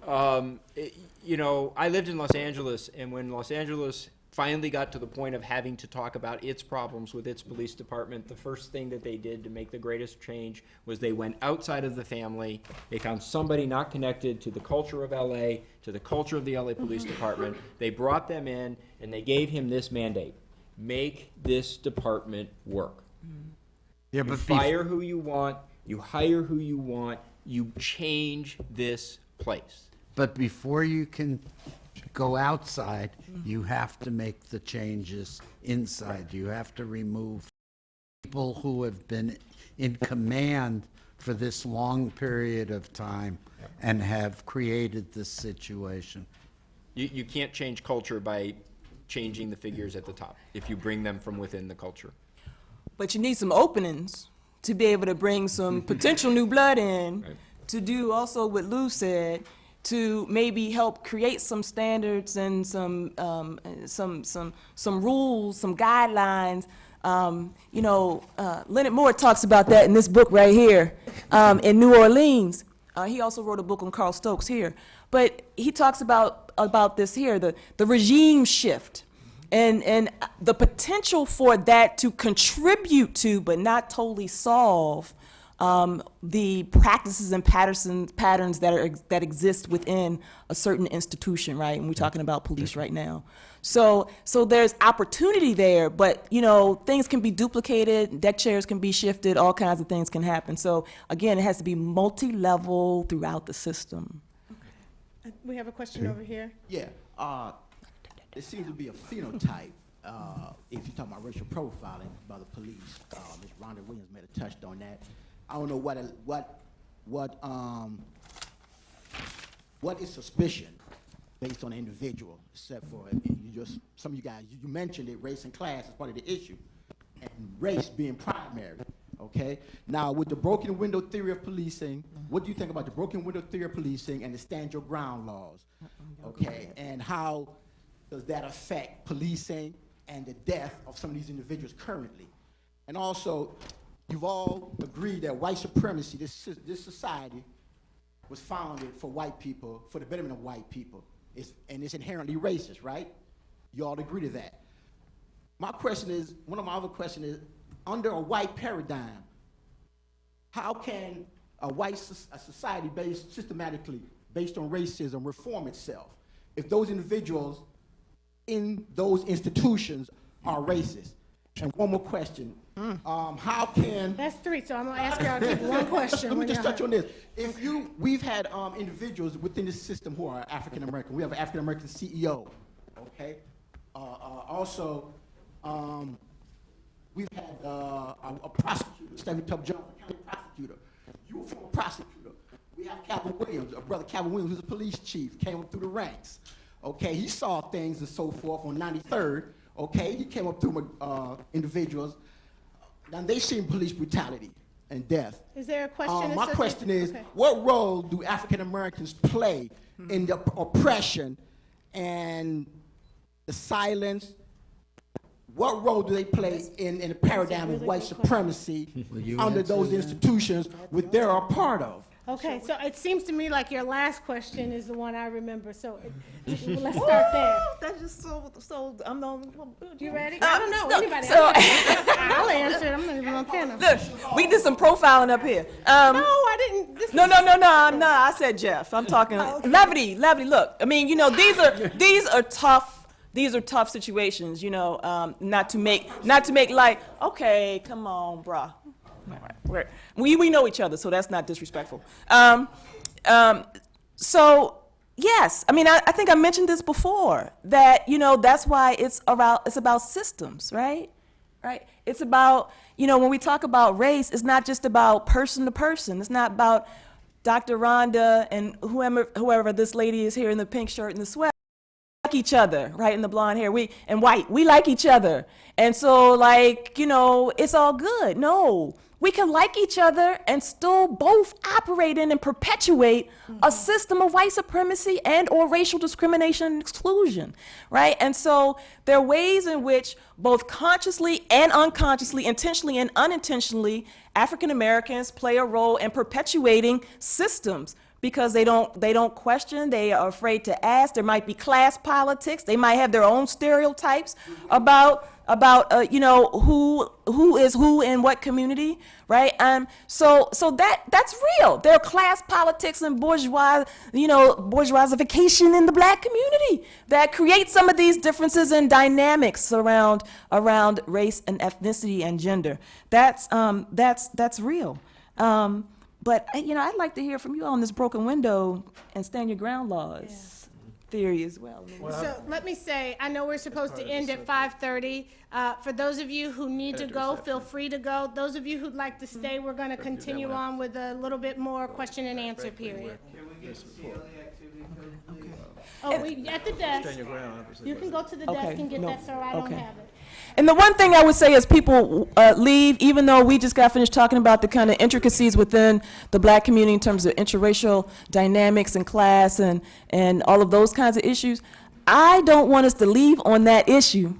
You know, I lived in Los Angeles, and when Los Angeles finally got to the point of having to talk about its problems with its police department, the first thing that they did to make the greatest change was they went outside of the family. They found somebody not connected to the culture of LA, to the culture of the LA Police Department. They brought them in, and they gave him this mandate: make this department work. Yeah, You but fire who you want, you hire who you want, you change this place. But before you can go outside, you have to make the changes inside. You have to remove people who have been in command for this long period of time and have created this situation. You can't change culture by changing the figures at the top if you bring them from within the culture. But you need some openings to be able to bring some potential new blood in, Right. to do also what Lou said, to maybe help create some standards and some rules, some guidelines. Leonard Moore talks about that in this book right here, in New Orleans. He also wrote a book on Carl Stokes here. But he talks about this here, the regime shift. And the potential for that to contribute to, but not totally solve, the practices and patterns that exist within a certain institution, right? And we're talking about police right now. So there's opportunity there, but things can be duplicated, deck chairs can be shifted, all kinds of things can happen. So again, it has to be multi-level throughout the system. We have a question over here. Yeah, there seems to be a phenotype, if you're talking about racial profiling by the police. Ms. Rhonda Williams may have touched on that. I don't know what is suspicion based on an individual, except for some of you guys, you mentioned it, race and class is part of the issue, and race being primary. Okay. Now, with the broken window theory of policing, what do you think about the broken window theory of policing and the stand your ground laws? Okay, and how does that affect policing and the death of some of these individuals currently? And also, you've all agreed that white supremacy, this society, was founded for white people, for the betterment of white people, and it's inherently racist, right? You all agree to that. My question is, one of my other questions is, under a white paradigm, how can a society systematically based on racism reform itself if those individuals in those institutions are racist? And one more question. How can... That's three, so I'm going to ask y'all to keep one question. Let me just touch on this. We've had individuals within this system who are African American. We have an African American CEO, okay? Also, we've had a prosecutor, Stephanie Tubb Jones, a county prosecutor. You were a former prosecutor. We have Calvin Williams, a brother Calvin Williams, who's a police chief, came up through the ranks. okay, he saw things and so forth on 93rd, okay, he came up to individuals, and they seen police brutality and death. Is there a question? My associated- question is, okay. what role do African Americans play in the oppression and the silence? What role do they play in the paradigm of white supremacy under those institutions which they're a part of? Okay, so it seems to me like your last question is the one I remember, so let's start there. That's just so, I'm the. You ready? I don't know, no, anybody. so- I'll answer it, I'm not even on panel. Look, we did some profiling up here. No, I didn't. This No, is- no, no, no, no. I said Jeff. I'm talking levity. Look, I mean, you know, these are tough. These are tough situations. You know, not to make light. Okay, come on, bruh. All right, we know each other, so that's not disrespectful. So yes, I mean, I think I mentioned this before that, you know, that's why it's about systems, right? Right. It's about, you know, when we talk about race, it's not just about person to person. It's not about Dr. Rhonda and whoever this lady is here in the pink shirt and the sweater. Like each other, right? In the blonde hair, we like each other. And so, like, you know, it's all good. No, we can like each other and still both operate in and perpetuate a system of white supremacy and or racial discrimination and exclusion, right? And so there are ways in which both consciously and unconsciously, intentionally and unintentionally, African Americans play a role in perpetuating systems, because they don't question, they are afraid to ask. There might be class politics. They might have their own stereotypes about you know, who is who in what community, right? So that's real. There are class politics and bourgeoisification in the black community that create some of these differences and dynamics around race and ethnicity and gender. That's real. But, you know, I'd like to hear from you on this broken window and stand your ground laws theory as well. So let me say, I know we're supposed to end at 5:30. For those of you who need to go, feel free to go. Those of you who'd like to stay, we're going to continue on with a little bit more question and answer period. Oh, at the desk. Stand your ground, obviously. You can go to the desk and get that, sir. I don't have it. And the one thing I would say as people leave, even though we just got finished talking about the kind of intricacies within the black community in terms of interracial dynamics and class and all of those kinds of issues, I don't want us to leave on that issue.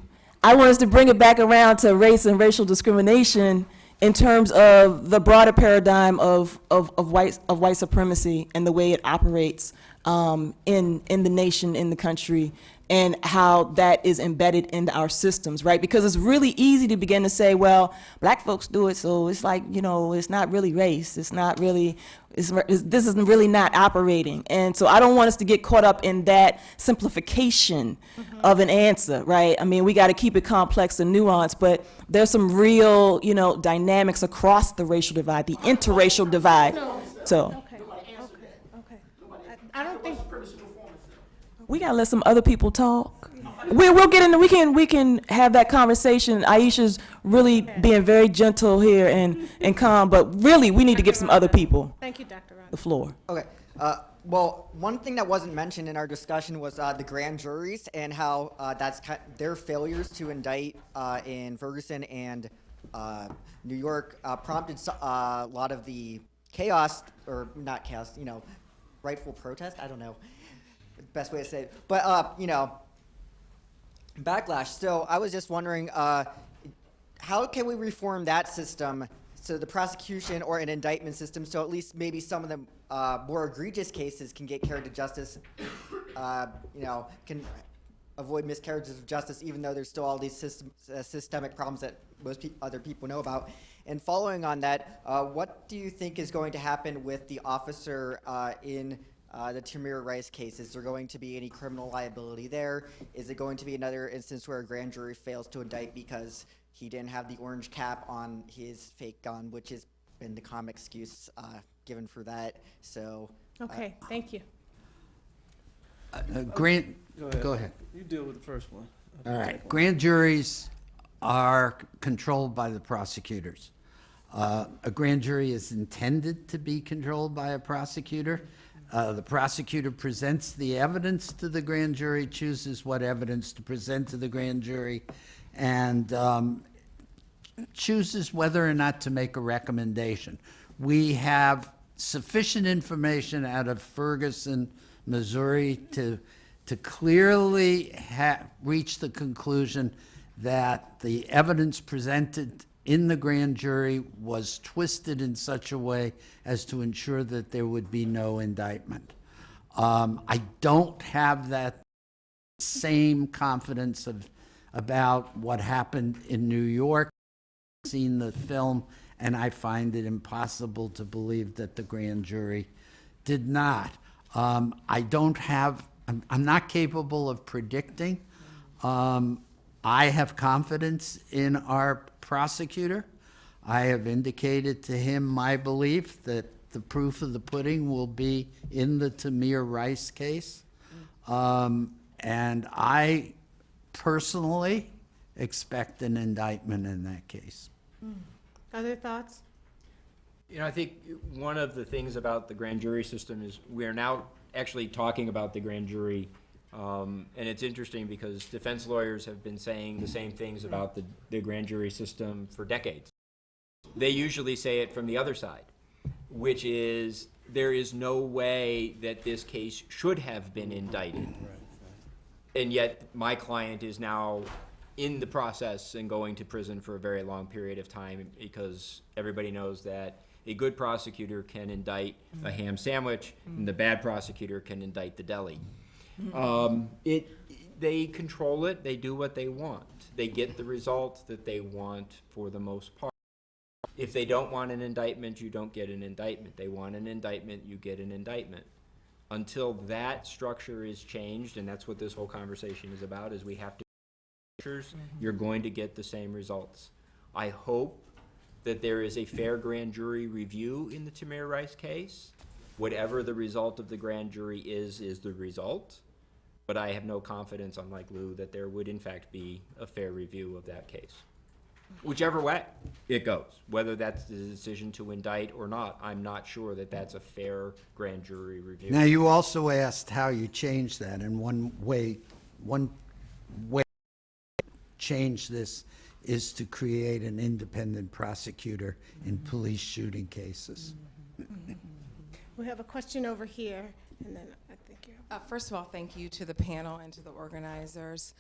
I want us to bring it back around to race and racial discrimination in terms of the broader paradigm of white supremacy and the way it operates in the nation, in the country, and how that is embedded into our systems, right? Because it's really easy to begin to say, well, black folks do it, so it's like, you know, it's not really race. It's not really, this isn't really not operating. And so I don't want us to get caught up in that simplification of an answer, right? I mean, we got to keep it complex and nuanced, but there's some real, you know, dynamics across the racial divide, the interracial divide. So Okay. I don't think. we gotta let some other people talk. We'll get into, we can have that conversation. Ayesha's really being very gentle here and calm, but really we need to give some other people Thank you, Dr. Rhonda. the floor. Okay. Well, one thing that wasn't mentioned in our discussion was the grand juries and how their failures to indict in Ferguson and New York prompted a lot of the chaos, or not chaos, you know, rightful protest. I don't know the best way to say it, but you know, backlash. So I was just wondering, how can we reform that system, so the prosecution or an indictment system, so at least maybe some of the more egregious cases can get carried to justice, you know, can avoid miscarriages of justice, even though there's still all these systemic problems that most other people know about. And following on that, what do you think is going to happen with the officer in the Tamir Rice case? Is there going to be any criminal liability there? Is it going to be another instance where a grand jury fails to indict because he didn't have the orange cap on his fake gun, which has been the common excuse given for that? So. Okay, thank you. Go ahead. You deal with the first one. All right. Grand juries are controlled by the prosecutors. A grand jury is intended to be controlled by a prosecutor. The prosecutor presents the evidence to the grand jury, chooses what evidence to present to the grand jury, and chooses whether or not to make a recommendation. We have sufficient information out of Ferguson, Missouri, to clearly reach the conclusion that the evidence presented in the grand jury was twisted in such a way as to ensure that there would be no indictment. I don't have that same confidence about what happened in New York. I've seen the film, and I find it impossible to believe that the grand jury did not. I'm not capable of predicting. I have confidence in our prosecutor. I have indicated to him my belief that the proof of the pudding will be in the Tamir Rice case. And I personally expect an indictment in that case. Other thoughts? You know, I think one of the things about the grand jury system is we are now actually talking about the grand jury. And it's interesting because defense lawyers have been saying the same things about the grand jury system for decades. They usually say it from the other side, which is there is no way that this case should have been indicted. And yet my client is now in the process and going to prison for a very long period of time because everybody knows that a good prosecutor can indict a ham sandwich and the bad prosecutor can indict the deli. They control it, they do what they want. They get the result that they want for the most part. If they don't want an indictment, you don't get an indictment. They want an indictment, you get an indictment. Until that structure is changed, and that's what this whole conversation is about, is we have to you're going to get the same results. I hope that there is a fair grand jury review in the Tamir Rice case. Whatever the result of the grand jury is the result. But I have no confidence, unlike Lou, that there would in fact be a fair review of that case. Whichever way it goes, whether that's the decision to indict or not, I'm not sure that that's a fair grand jury review. Now, you also asked how you change that, and one way to change this is to create an independent prosecutor in police shooting cases. We have a question over here, and then I think you're. First of all, thank you to the panel and to the organizers.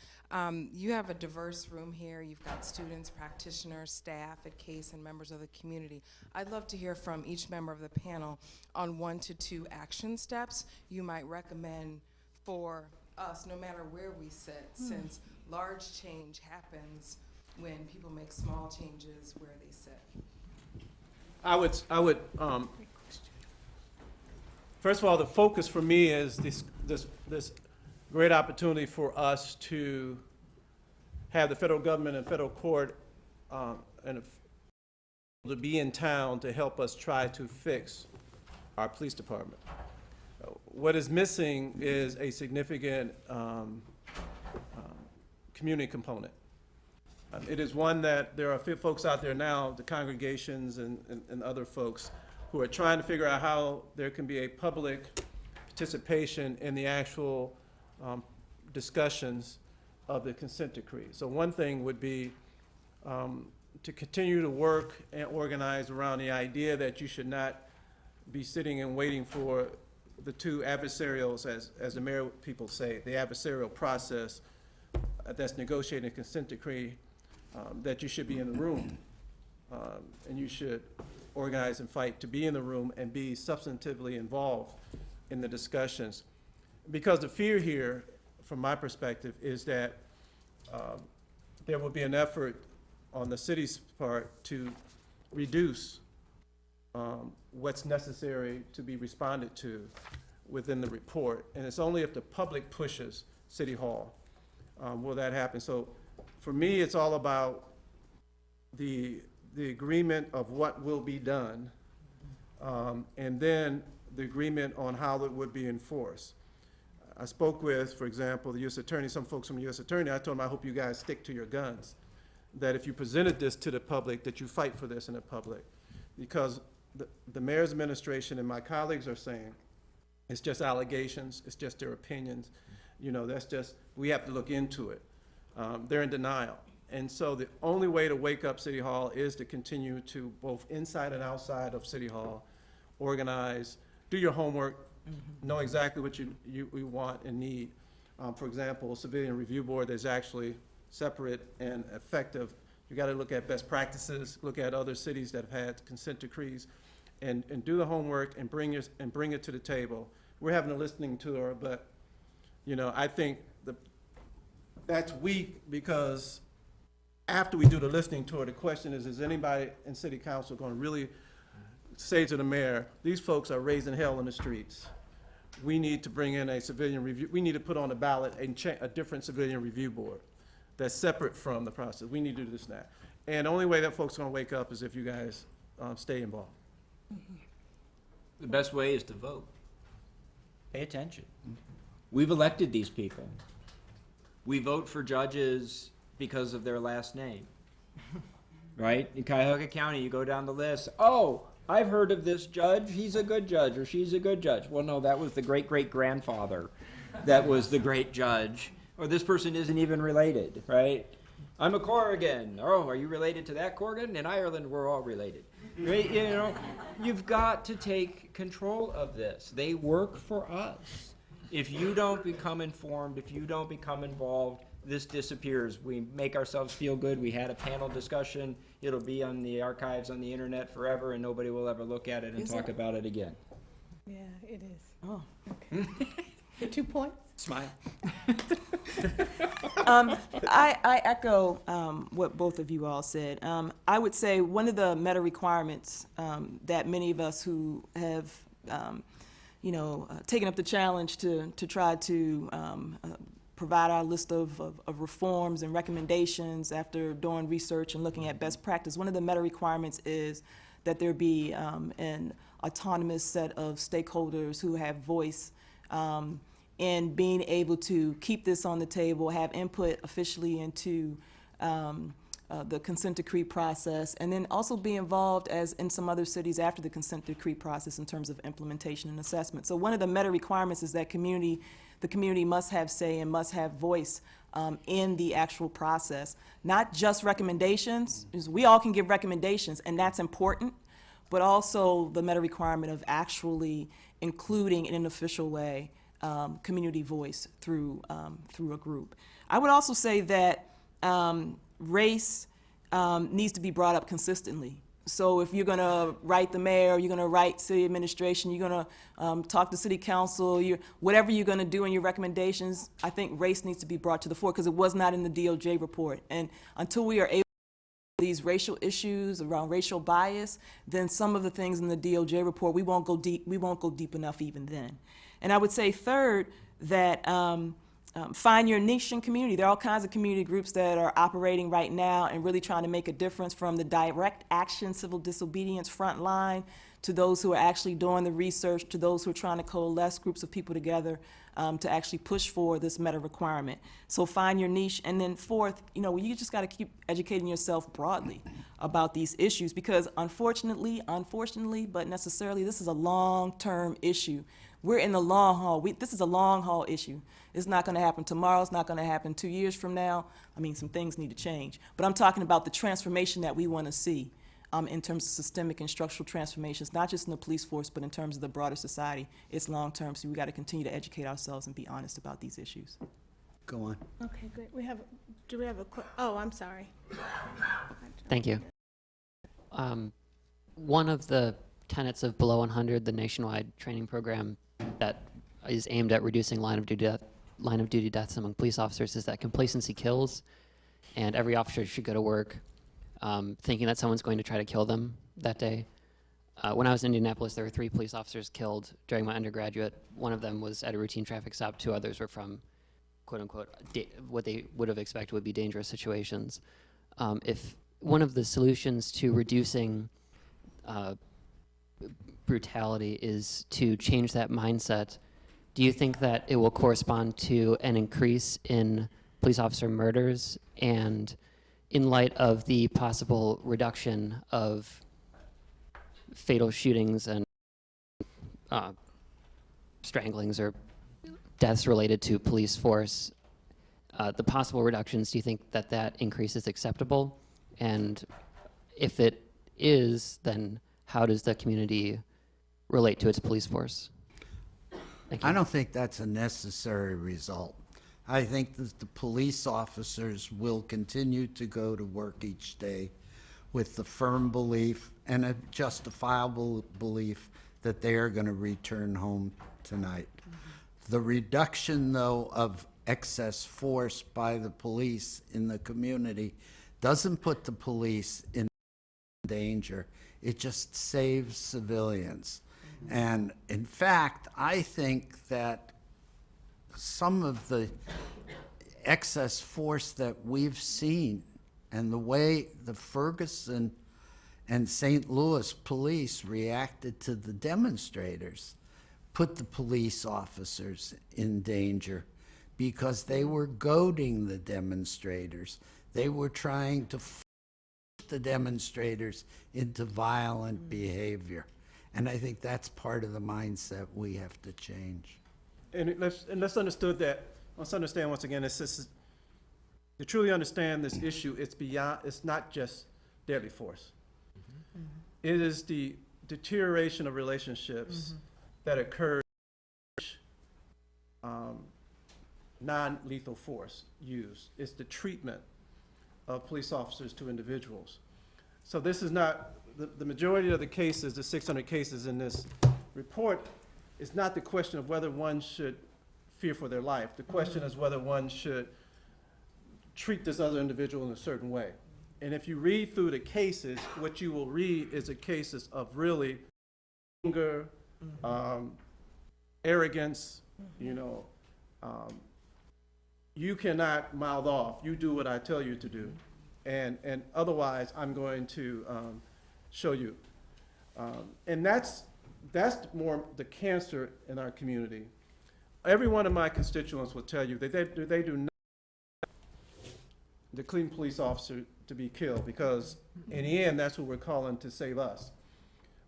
You have a diverse room here. You've got students, practitioners, staff at CASE, and members of the community. I'd love to hear from each member of the panel on 1 to 2 action steps you might recommend for us, no matter where we sit, since large change happens when people make small changes where they sit. I would first of all, the focus for me is this great opportunity for us to have the federal government and federal court and to be in town to help us try to fix our police department. What is missing is a significant community component. It is one that there are folks out there now, the congregations and other folks, who are trying to figure out how there can be a public participation in the actual discussions of the consent decree. So one thing would be to continue to work and organize around the idea that you should not be sitting and waiting for the two adversarials, as the mayor people say, the adversarial process that's negotiating a consent decree, that you should be in the room. And you should organize and fight to be in the room and be substantively involved in the discussions. Because the fear here, from my perspective, is that there will be an effort on the city's part to reduce what's necessary to be responded to within the report. And it's only if the public pushes City Hall will that happen. So for me, it's all about the agreement of what will be done, and then the agreement on how it would be enforced. I spoke with, for example, the U.S. Attorney, some folks from the U.S. Attorney. I told them, I hope you guys stick to your guns, that if you presented this to the public, that you fight for this in the public. Because the mayor's administration and my colleagues are saying It's just allegations, it's just their opinions. You know, that's just, we have to look into it. They're in denial. And so the only way to wake up City Hall is to continue to, both inside and outside of City Hall, organize, do your homework, know exactly what you want and need. For example, Civilian Review Board, there's actually separate and effective. You gotta look at best practices, look at other cities that have had consent decrees, and do the homework and bring it to the table. We're having a listening tour, but, you know, I think that's weak, because after we do the listening tour, the question is anybody in city council gonna really say to the mayor, these folks are raising hell in the streets? We need to bring in a civilian review, we need to put on the ballot a different civilian review board that's separate from the process. We need to do this now. And the only way that folks are gonna wake up is if you guys stay involved. The best way is to vote. Pay attention. We've elected these people. We vote for judges because of their last name, right? In Cuyahoga County, you go down the list. Oh, I've heard of this judge. He's a good judge, or she's a good judge. Well, no, that was the great-great-grandfather that was the great judge. Or this person isn't even related, right? I'm a Corrigan. Oh, are you related to that Corrigan? In Ireland, we're all related. Right? You know, you've got to take control of this. They work for us. If you don't become informed, if you don't become involved, this disappears. We make ourselves feel good. We had a panel discussion. It'll be on the archives on the internet forever, and nobody will ever look at it and talk about it again. Yeah, it is. Oh. Okay. For 2 points? Smile. I echo what both of you all said. I would say one of the meta requirements that many of us who have, taken up the challenge to try to provide our list of reforms and recommendations after doing research and looking at best practice, one of the meta requirements is that there be an autonomous set of stakeholders who have voice in being able to keep this on the table, have input officially into the consent decree process, and then also be involved, as in some other cities, after the consent decree process in terms of implementation and assessment. So one of the meta requirements is that the community must have say and must have voice in the actual process. Not just recommendations, because we all can give recommendations, and that's important, but also the meta requirement of actually including in an official way community voice through a group. I would also say that race needs to be brought up consistently. So if you're going to write the mayor, you're going to write city administration, you're going to talk to city council, whatever you're going to do in your recommendations, I think race needs to be brought to the fore, because it was not in the DOJ report. And until we are able to these racial issues around racial bias, then some of the things in the DOJ report, we won't go deep enough even then. And I would say third, that find your niche and community. There are all kinds of community groups that are operating right now and really trying to make a difference, from the direct action civil disobedience front line to those who are actually doing the research, to those who are trying to coalesce groups of people together to actually push for this meta requirement. So find your niche. And then fourth, you just got to keep educating yourself broadly about these issues, because unfortunately, but necessarily, this is a long-term issue. We're in the long haul. This is a long haul issue. It's not going to happen tomorrow. It's not going to happen 2 years from now. I mean, some things need to change. But I'm talking about the transformation that we want to see in terms of systemic and structural transformations, not just in the police force, but in terms of the broader society. It's long term, so we got to continue to educate ourselves and be honest about these issues. Go on. Okay, great. Do we have a oh, I'm sorry. Thank you. One of the tenets of Below 100, the nationwide training program that is aimed at reducing line of duty deaths among police officers, is that complacency kills, and every officer should go to work thinking that someone's going to try to kill them that day. When I was in Indianapolis, there were 3 police officers killed during my undergraduate. One of them was at a routine traffic stop. 2 others were from, quote unquote, what they would have expected would be dangerous situations. If one of the solutions to reducing brutality is to change that mindset, do you think that it will correspond to an increase in police officer murders? And in light of the possible reduction of fatal shootings and stranglings or deaths related to police force, the possible reductions, do you think that that increase is acceptable? And if it is, then how does the community relate to its police force? Thank you. I don't think that's a necessary result. I think that the police officers will continue to go to work each day with the firm belief and a justifiable belief that they are going to return home tonight. The reduction, though, of excess force by the police in the community doesn't put the police in danger. It just saves civilians. And in fact, I think that some of the excess force that we've seen and the way the Ferguson and St. Louis police reacted to the demonstrators put the police officers in danger because they were goading the demonstrators. They were trying to force the demonstrators into violent behavior. And I think that's part of the mindset we have to change. And let's understand once again, to truly understand this issue, it's not just deadly force. It is the deterioration of relationships that occur non-lethal force used. It's the treatment of police officers to individuals. So this is not, the majority of the cases, the 600 cases in this report, is not the question of whether one should fear for their life. The question is whether one should treat this other individual in a certain way. And if you read through the cases, what you will read is the cases of really anger, arrogance, you cannot mouth off. You do what I tell you to do. And otherwise, I'm going to show you. And that's more the cancer in our community. Every one of my constituents will tell you that they do not want the Cleveland police officer to be killed, because in the end, that's who we're calling to save us.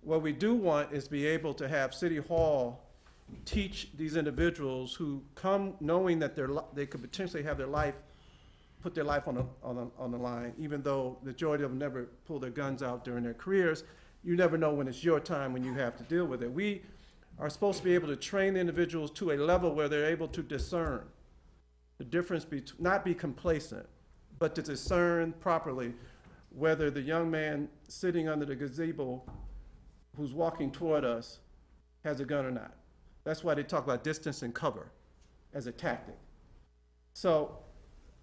What we do want is be able to have City Hall teach these individuals who come knowing that they could potentially have put their life on the line, even though the majority of them never pull their guns out during their careers. You never know when it's your time when you have to deal with it. We are supposed to be able to train the individuals to a level where they're able to discern the difference between, not be complacent, but to discern properly whether the young man sitting under the gazebo who's walking toward us has a gun or not. That's why they talk about distance and cover as a tactic. So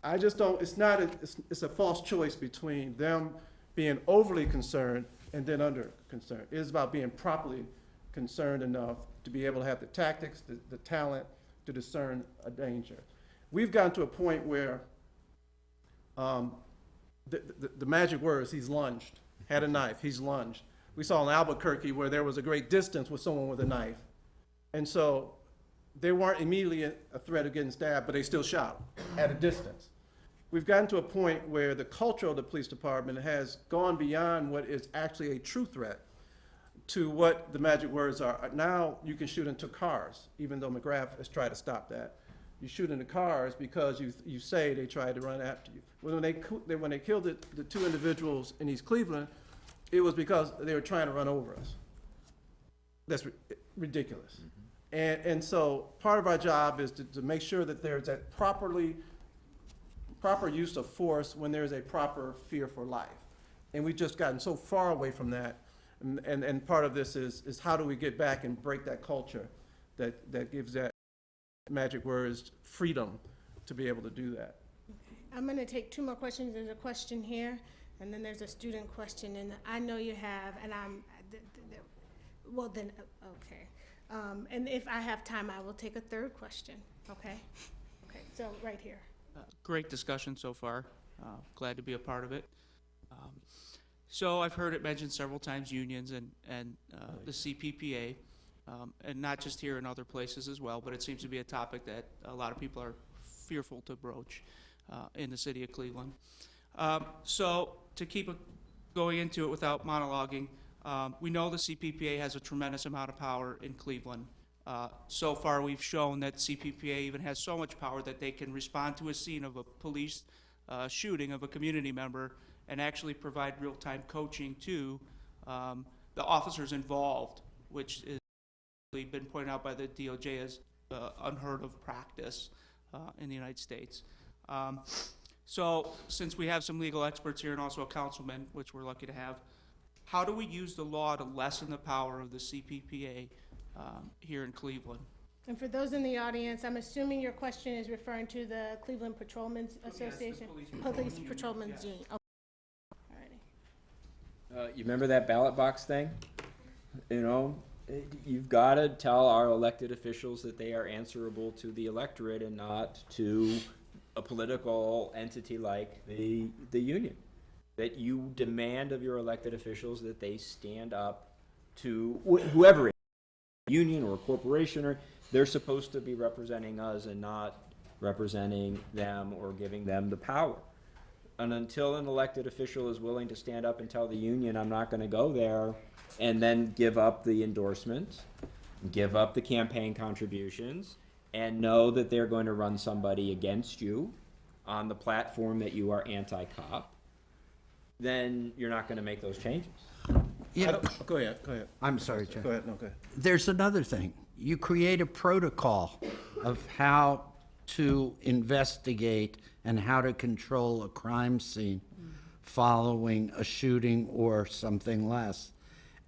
I just don't, it's a false choice between them being overly concerned and then under concerned. It is about being properly concerned enough to be able to have the tactics, the talent to discern a danger. We've gotten to a point where the magic words, he's lunged, had a knife, he's lunged. We saw in Albuquerque where there was a great distance with someone with a knife. And so they weren't immediately a threat of getting stabbed, but they still shot at a distance. We've gotten to a point where the culture of the police department has gone beyond what is actually a true threat to what the magic words are. Now you can shoot into cars, even though McGrath has tried to stop that. You shoot into cars because you say they tried to run after you. When they killed the two individuals in East Cleveland, it was because they were trying to run over us. That's ridiculous. And so part of our job is to make sure that there's that proper use of force when there's a proper fear for life. And we've just gotten so far away from that. And part of this is how do we get back and break that culture that gives that magic words freedom to be able to do that. I'm going to take two more questions. There's a question here, and then there's a student question, and I know you have, and well then, okay. And if I have time, I will take a third question, okay? Okay, so right here. Great discussion so far. Glad to be a part of it. So I've heard it mentioned several times, unions and the CPPA, and not just here in other places as well, but it seems to be a topic that a lot of people are fearful to broach in the city of Cleveland. So to keep going into it without monologuing, we know the CPPA has a tremendous amount of power in Cleveland. So far, we've shown that CPPA even has so much power that they can respond to a scene of a police shooting of a community member and actually provide real-time coaching to the officers involved, which is been pointed out by the DOJ as unheard of practice in the United States. So since we have some legal experts here and also a councilman, which we're lucky to have, how do we use the law to lessen the power of the CPPA here in Cleveland? And for those in the audience, I'm assuming your question is referring to the Cleveland Patrolmen's Association? Police Patrolmen's Union. Okay. Alrighty. You remember that ballot box thing? You know, you've got to tell our elected officials that they are answerable to the electorate and not to a political entity like the union. That you demand of your elected officials that they stand up to whoever it is, union or a corporation, or they're supposed to be representing us and not representing them or giving them the power. And until an elected official is willing to stand up and tell the union, I'm not going to go there, and then give up the endorsement, give up the campaign contributions, and know that they're going to run somebody against you on the platform that you are anti-cop, then you're not going to make those changes. Go ahead. I'm sorry, Chair. Go ahead, no, go ahead. There's another thing. You create a protocol of how to investigate and how to control a crime scene following a shooting or something less.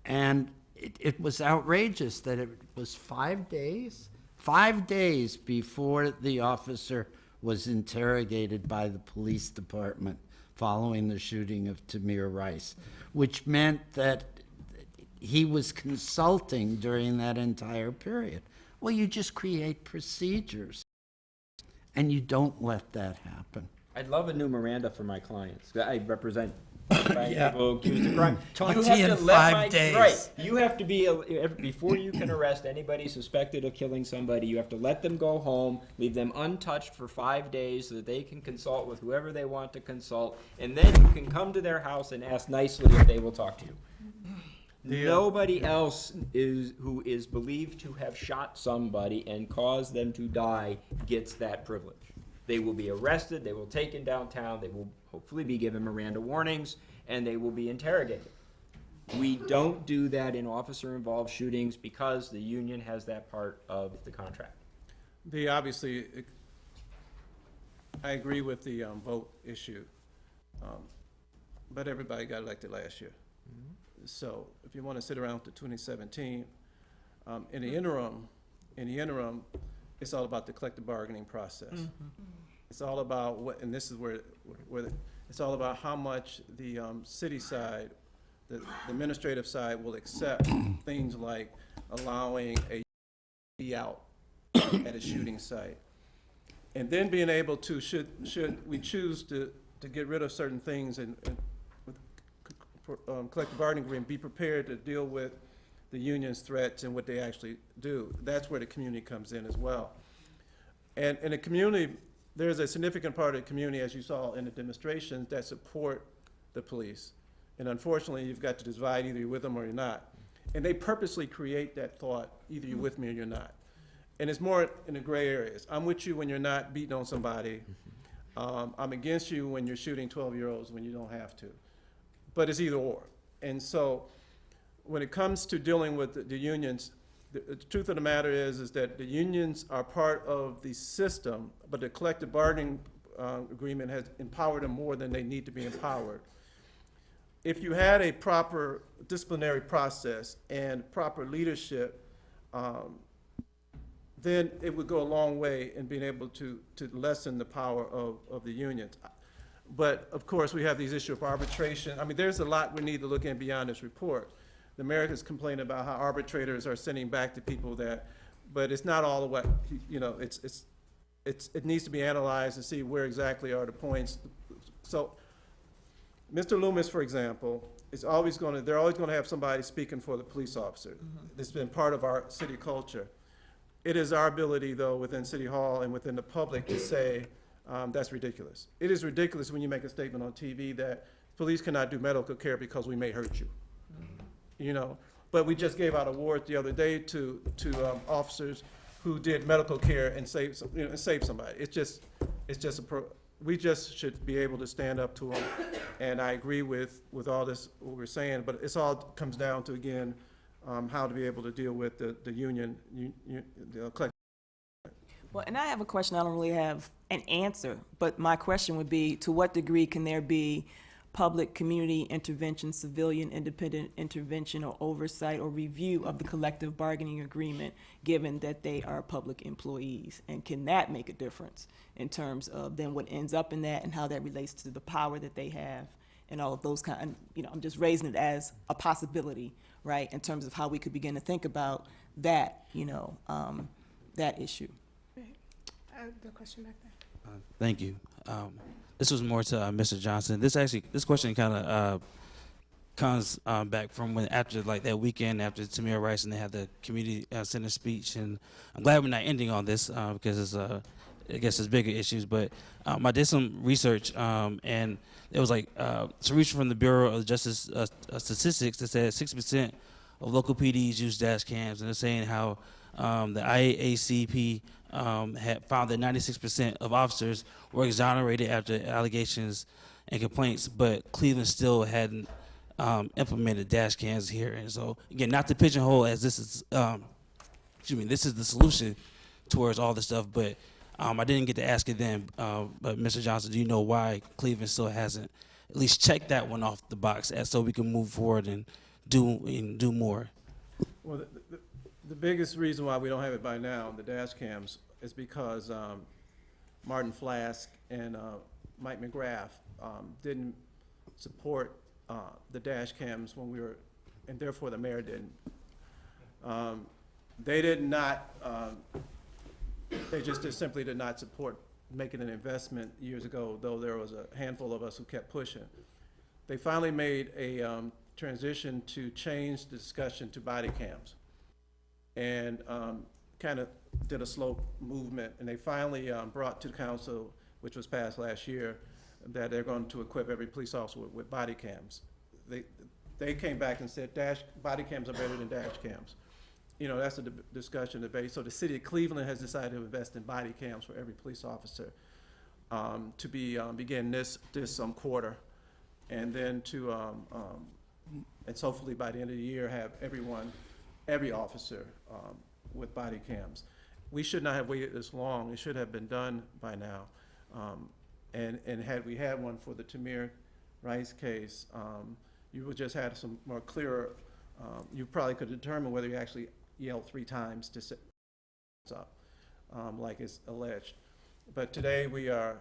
And it was outrageous that it was 5 days before the officer was interrogated by the police department following the shooting of Tamir Rice, which meant that he was consulting during that entire period. Well, you just create procedures, and you don't let that happen. I'd love a new Miranda for my clients. I represent people accused of crime. Talk to you in 5 days. Right. You have to be, before you can arrest anybody suspected of killing somebody, you have to let them go home, leave them untouched for 5 days so that they can consult with whoever they want to consult, and then you can come to their house and ask nicely if they will talk to you. Nobody else who is believed to have shot somebody and caused them to die gets that privilege. They will be arrested, they will be taken downtown, they will hopefully be given Miranda warnings, and they will be interrogated. We don't do that in officer-involved shootings because the union has that part of the contract. Obviously, I agree with the vote issue, but everybody got elected last year. So if you want to sit around to 2017, in the interim, it's all about the collective bargaining process. It's all about what, and this is where it's all about how much the city side, the administrative side will accept things like allowing a be out at a shooting site. And then being able to, should we choose to get rid of certain things and collective bargaining agreement, be prepared to deal with the union's threats and what they actually do. That's where the community comes in as well. And in the community, there's a significant part of the community, as you saw in the demonstrations, that support the police. And unfortunately, you've got to divide, either you're with them or you're not. And they purposely create that thought, either you're with me or you're not. And it's more in the gray areas. I'm with you when you're not beating on somebody. I'm against you when you're shooting 12-year-olds when you don't have to. But it's either or. And so when it comes to dealing with the unions, the truth of the matter is that the unions are part of the system, but the collective bargaining agreement has empowered them more than they need to be empowered. If you had a proper disciplinary process and proper leadership, then it would go a long way in being able to lessen the power of the unions. But of course, we have these issues of arbitration. I mean, there's a lot we need to look at beyond this report. The mayor has complained about how arbitrators are sending back to people that, but it's not all of what, you know, it needs to be analyzed to see where exactly are the points. So Mr. Loomis, for example, they're always going to have somebody speaking for the police officer. It's been part of our city culture. It is our ability, though, within City Hall and within the public to say, that's ridiculous. It is ridiculous when you make a statement on TV that police cannot do medical care because we may hurt you. You know, But we just gave out awards the other day to officers who did medical care and saved somebody. It's just we just should be able to stand up to them. And I agree with all this, what we're saying, but it's all comes down to, again, how to be able to deal with the union, the collective. Well, and I have a question. I don't really have an answer, but my question would be, to what degree can there be public community intervention, civilian independent intervention or oversight or review of the collective bargaining agreement, given that they are public employees? And can that make a difference in terms of then what ends up in that and how that relates to the power that they have and all of those kind, I'm just raising it as a possibility, right, in terms of how we could begin to think about that, that issue. The question back there. Thank you. This was more to Mr. Johnson. This question kind of comes back from when after like that weekend after Tamir Rice and they had the community center speech, and I'm glad we're not ending on this because it's I guess there's bigger issues. But I did some research and it was like some research from the Bureau of Justice Statistics that said 60% of local PDs use dash cams, and they're saying how the IACP had found that 96% of officers were exonerated after allegations and complaints, but Cleveland still hadn't implemented dash cams here. And so, again, not to pigeonhole as this is, this is the solution towards all this stuff, but I didn't get to ask it then. But Mr. Johnson, do you know why Cleveland still hasn't at least checked that one off the box so we can move forward and do more? Well, the biggest reason why we don't have it by now, the dash cams, is because Martin Flask and Mike McGrath didn't support the dash cams when we were, and therefore the mayor didn't. They did not, they just simply did not support making an investment years ago, though there was a handful of us who kept pushing. They finally made a transition to change the discussion to body cams, and kind of did a slow movement, and they finally brought to the council, which was passed last year, that they're going to equip every police officer with body cams. They came back and said body cams are better than dash cams. That's a discussion, debate. So the city of Cleveland has decided to invest in body cams for every police officer to begin this quarter, and then to and hopefully by the end of the year have every officer with body cams. We should not have waited this long. It should have been done by now. And had we had one for the Tamir Rice case, you would just had some more clearer, you probably could determine whether you actually yelled 3 times to sit up, like it's alleged. But today we are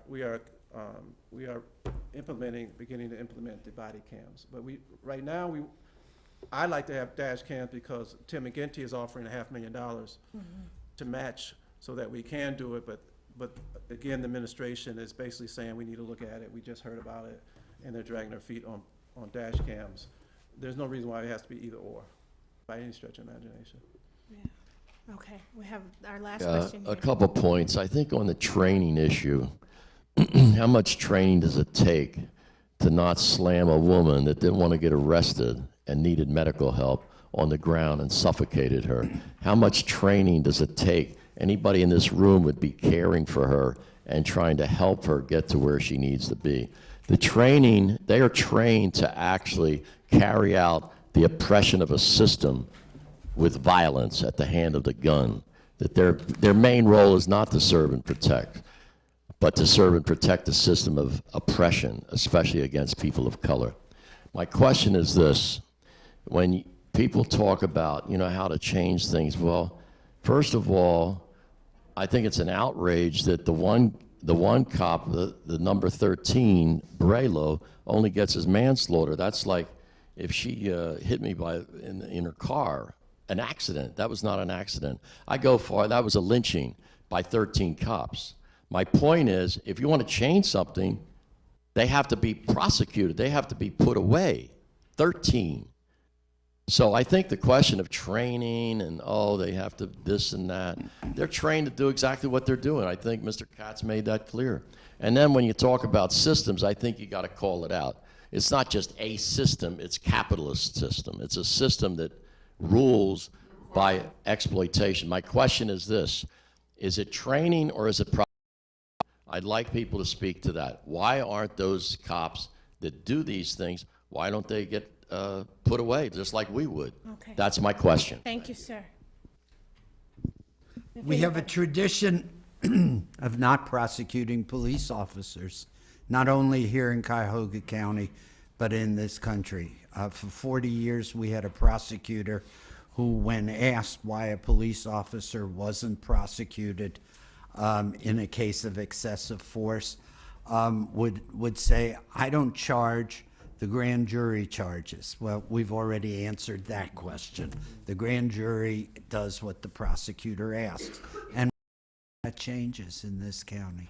beginning to implement the body cams. But right now I'd like to have dash cams because Tim McGinty is offering $500,000 to match so that we can do it. But again, the administration is basically saying we need to look at it. We just heard about it, and they're dragging their feet on dash cams. There's no reason why it has to be either or, by any stretch of imagination. Yeah. Okay, we have our last question here. A couple points. I think on the training issue, how much training does it take to not slam a woman that didn't want to get arrested and needed medical help on the ground and suffocated her? How much training does it take? Anybody in this room would be caring for her and trying to help her get to where she needs to be. The training, they are trained to actually carry out the oppression of a system with violence at the hand of the gun. That their main role is not to serve and protect, but to serve and protect the system of oppression, especially against people of color. My question is this: when people talk about, how to change things, well, first of all, I think it's an outrage that the one cop, the number 13, Brelo, only gets his manslaughter. That's like if she hit me in her car. An accident. That was not an accident. I go far. That was a lynching by 13 cops. My point is, if you want to change something, they have to be prosecuted. They have to be put away. 13. So I think the question of training and, they have to this and that, they're trained to do exactly what they're doing. I think Mr. Katz made that clear. And then when you talk about systems, I think you got to call it out. It's not just a system, it's capitalist system. It's a system that rules by exploitation. My question is this: is it training or is it I'd like people to speak to that. Why aren't those cops that do these things, why don't they get put away just like we would? Okay. That's my question. Thank you, sir. We have a tradition of not prosecuting police officers, not only here in Cuyahoga County, but in this country. For 40 years, we had a prosecutor who, when asked why a police officer wasn't prosecuted in a case of excessive force, would say, I don't charge, the grand jury charges. Well, we've already answered that question. The grand jury does what the prosecutor asks. And that changes in this county.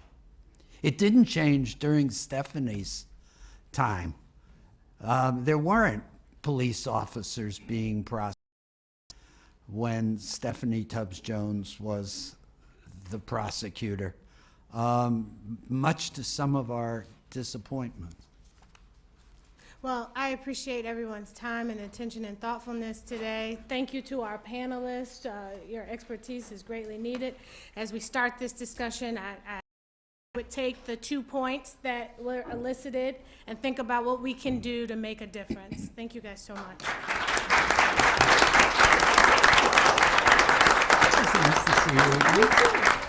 It didn't change during Stephanie's time. There weren't police officers being prosecuted when Stephanie Tubbs Jones was the prosecutor, much to some of our disappointment. Well, I appreciate everyone's time and attention and thoughtfulness today. Thank you to our panelists. Your expertise is greatly needed. As we start this discussion, I would take the 2 points that were elicited and think about what we can do to make a difference. Thank you guys so much. Nice to see you.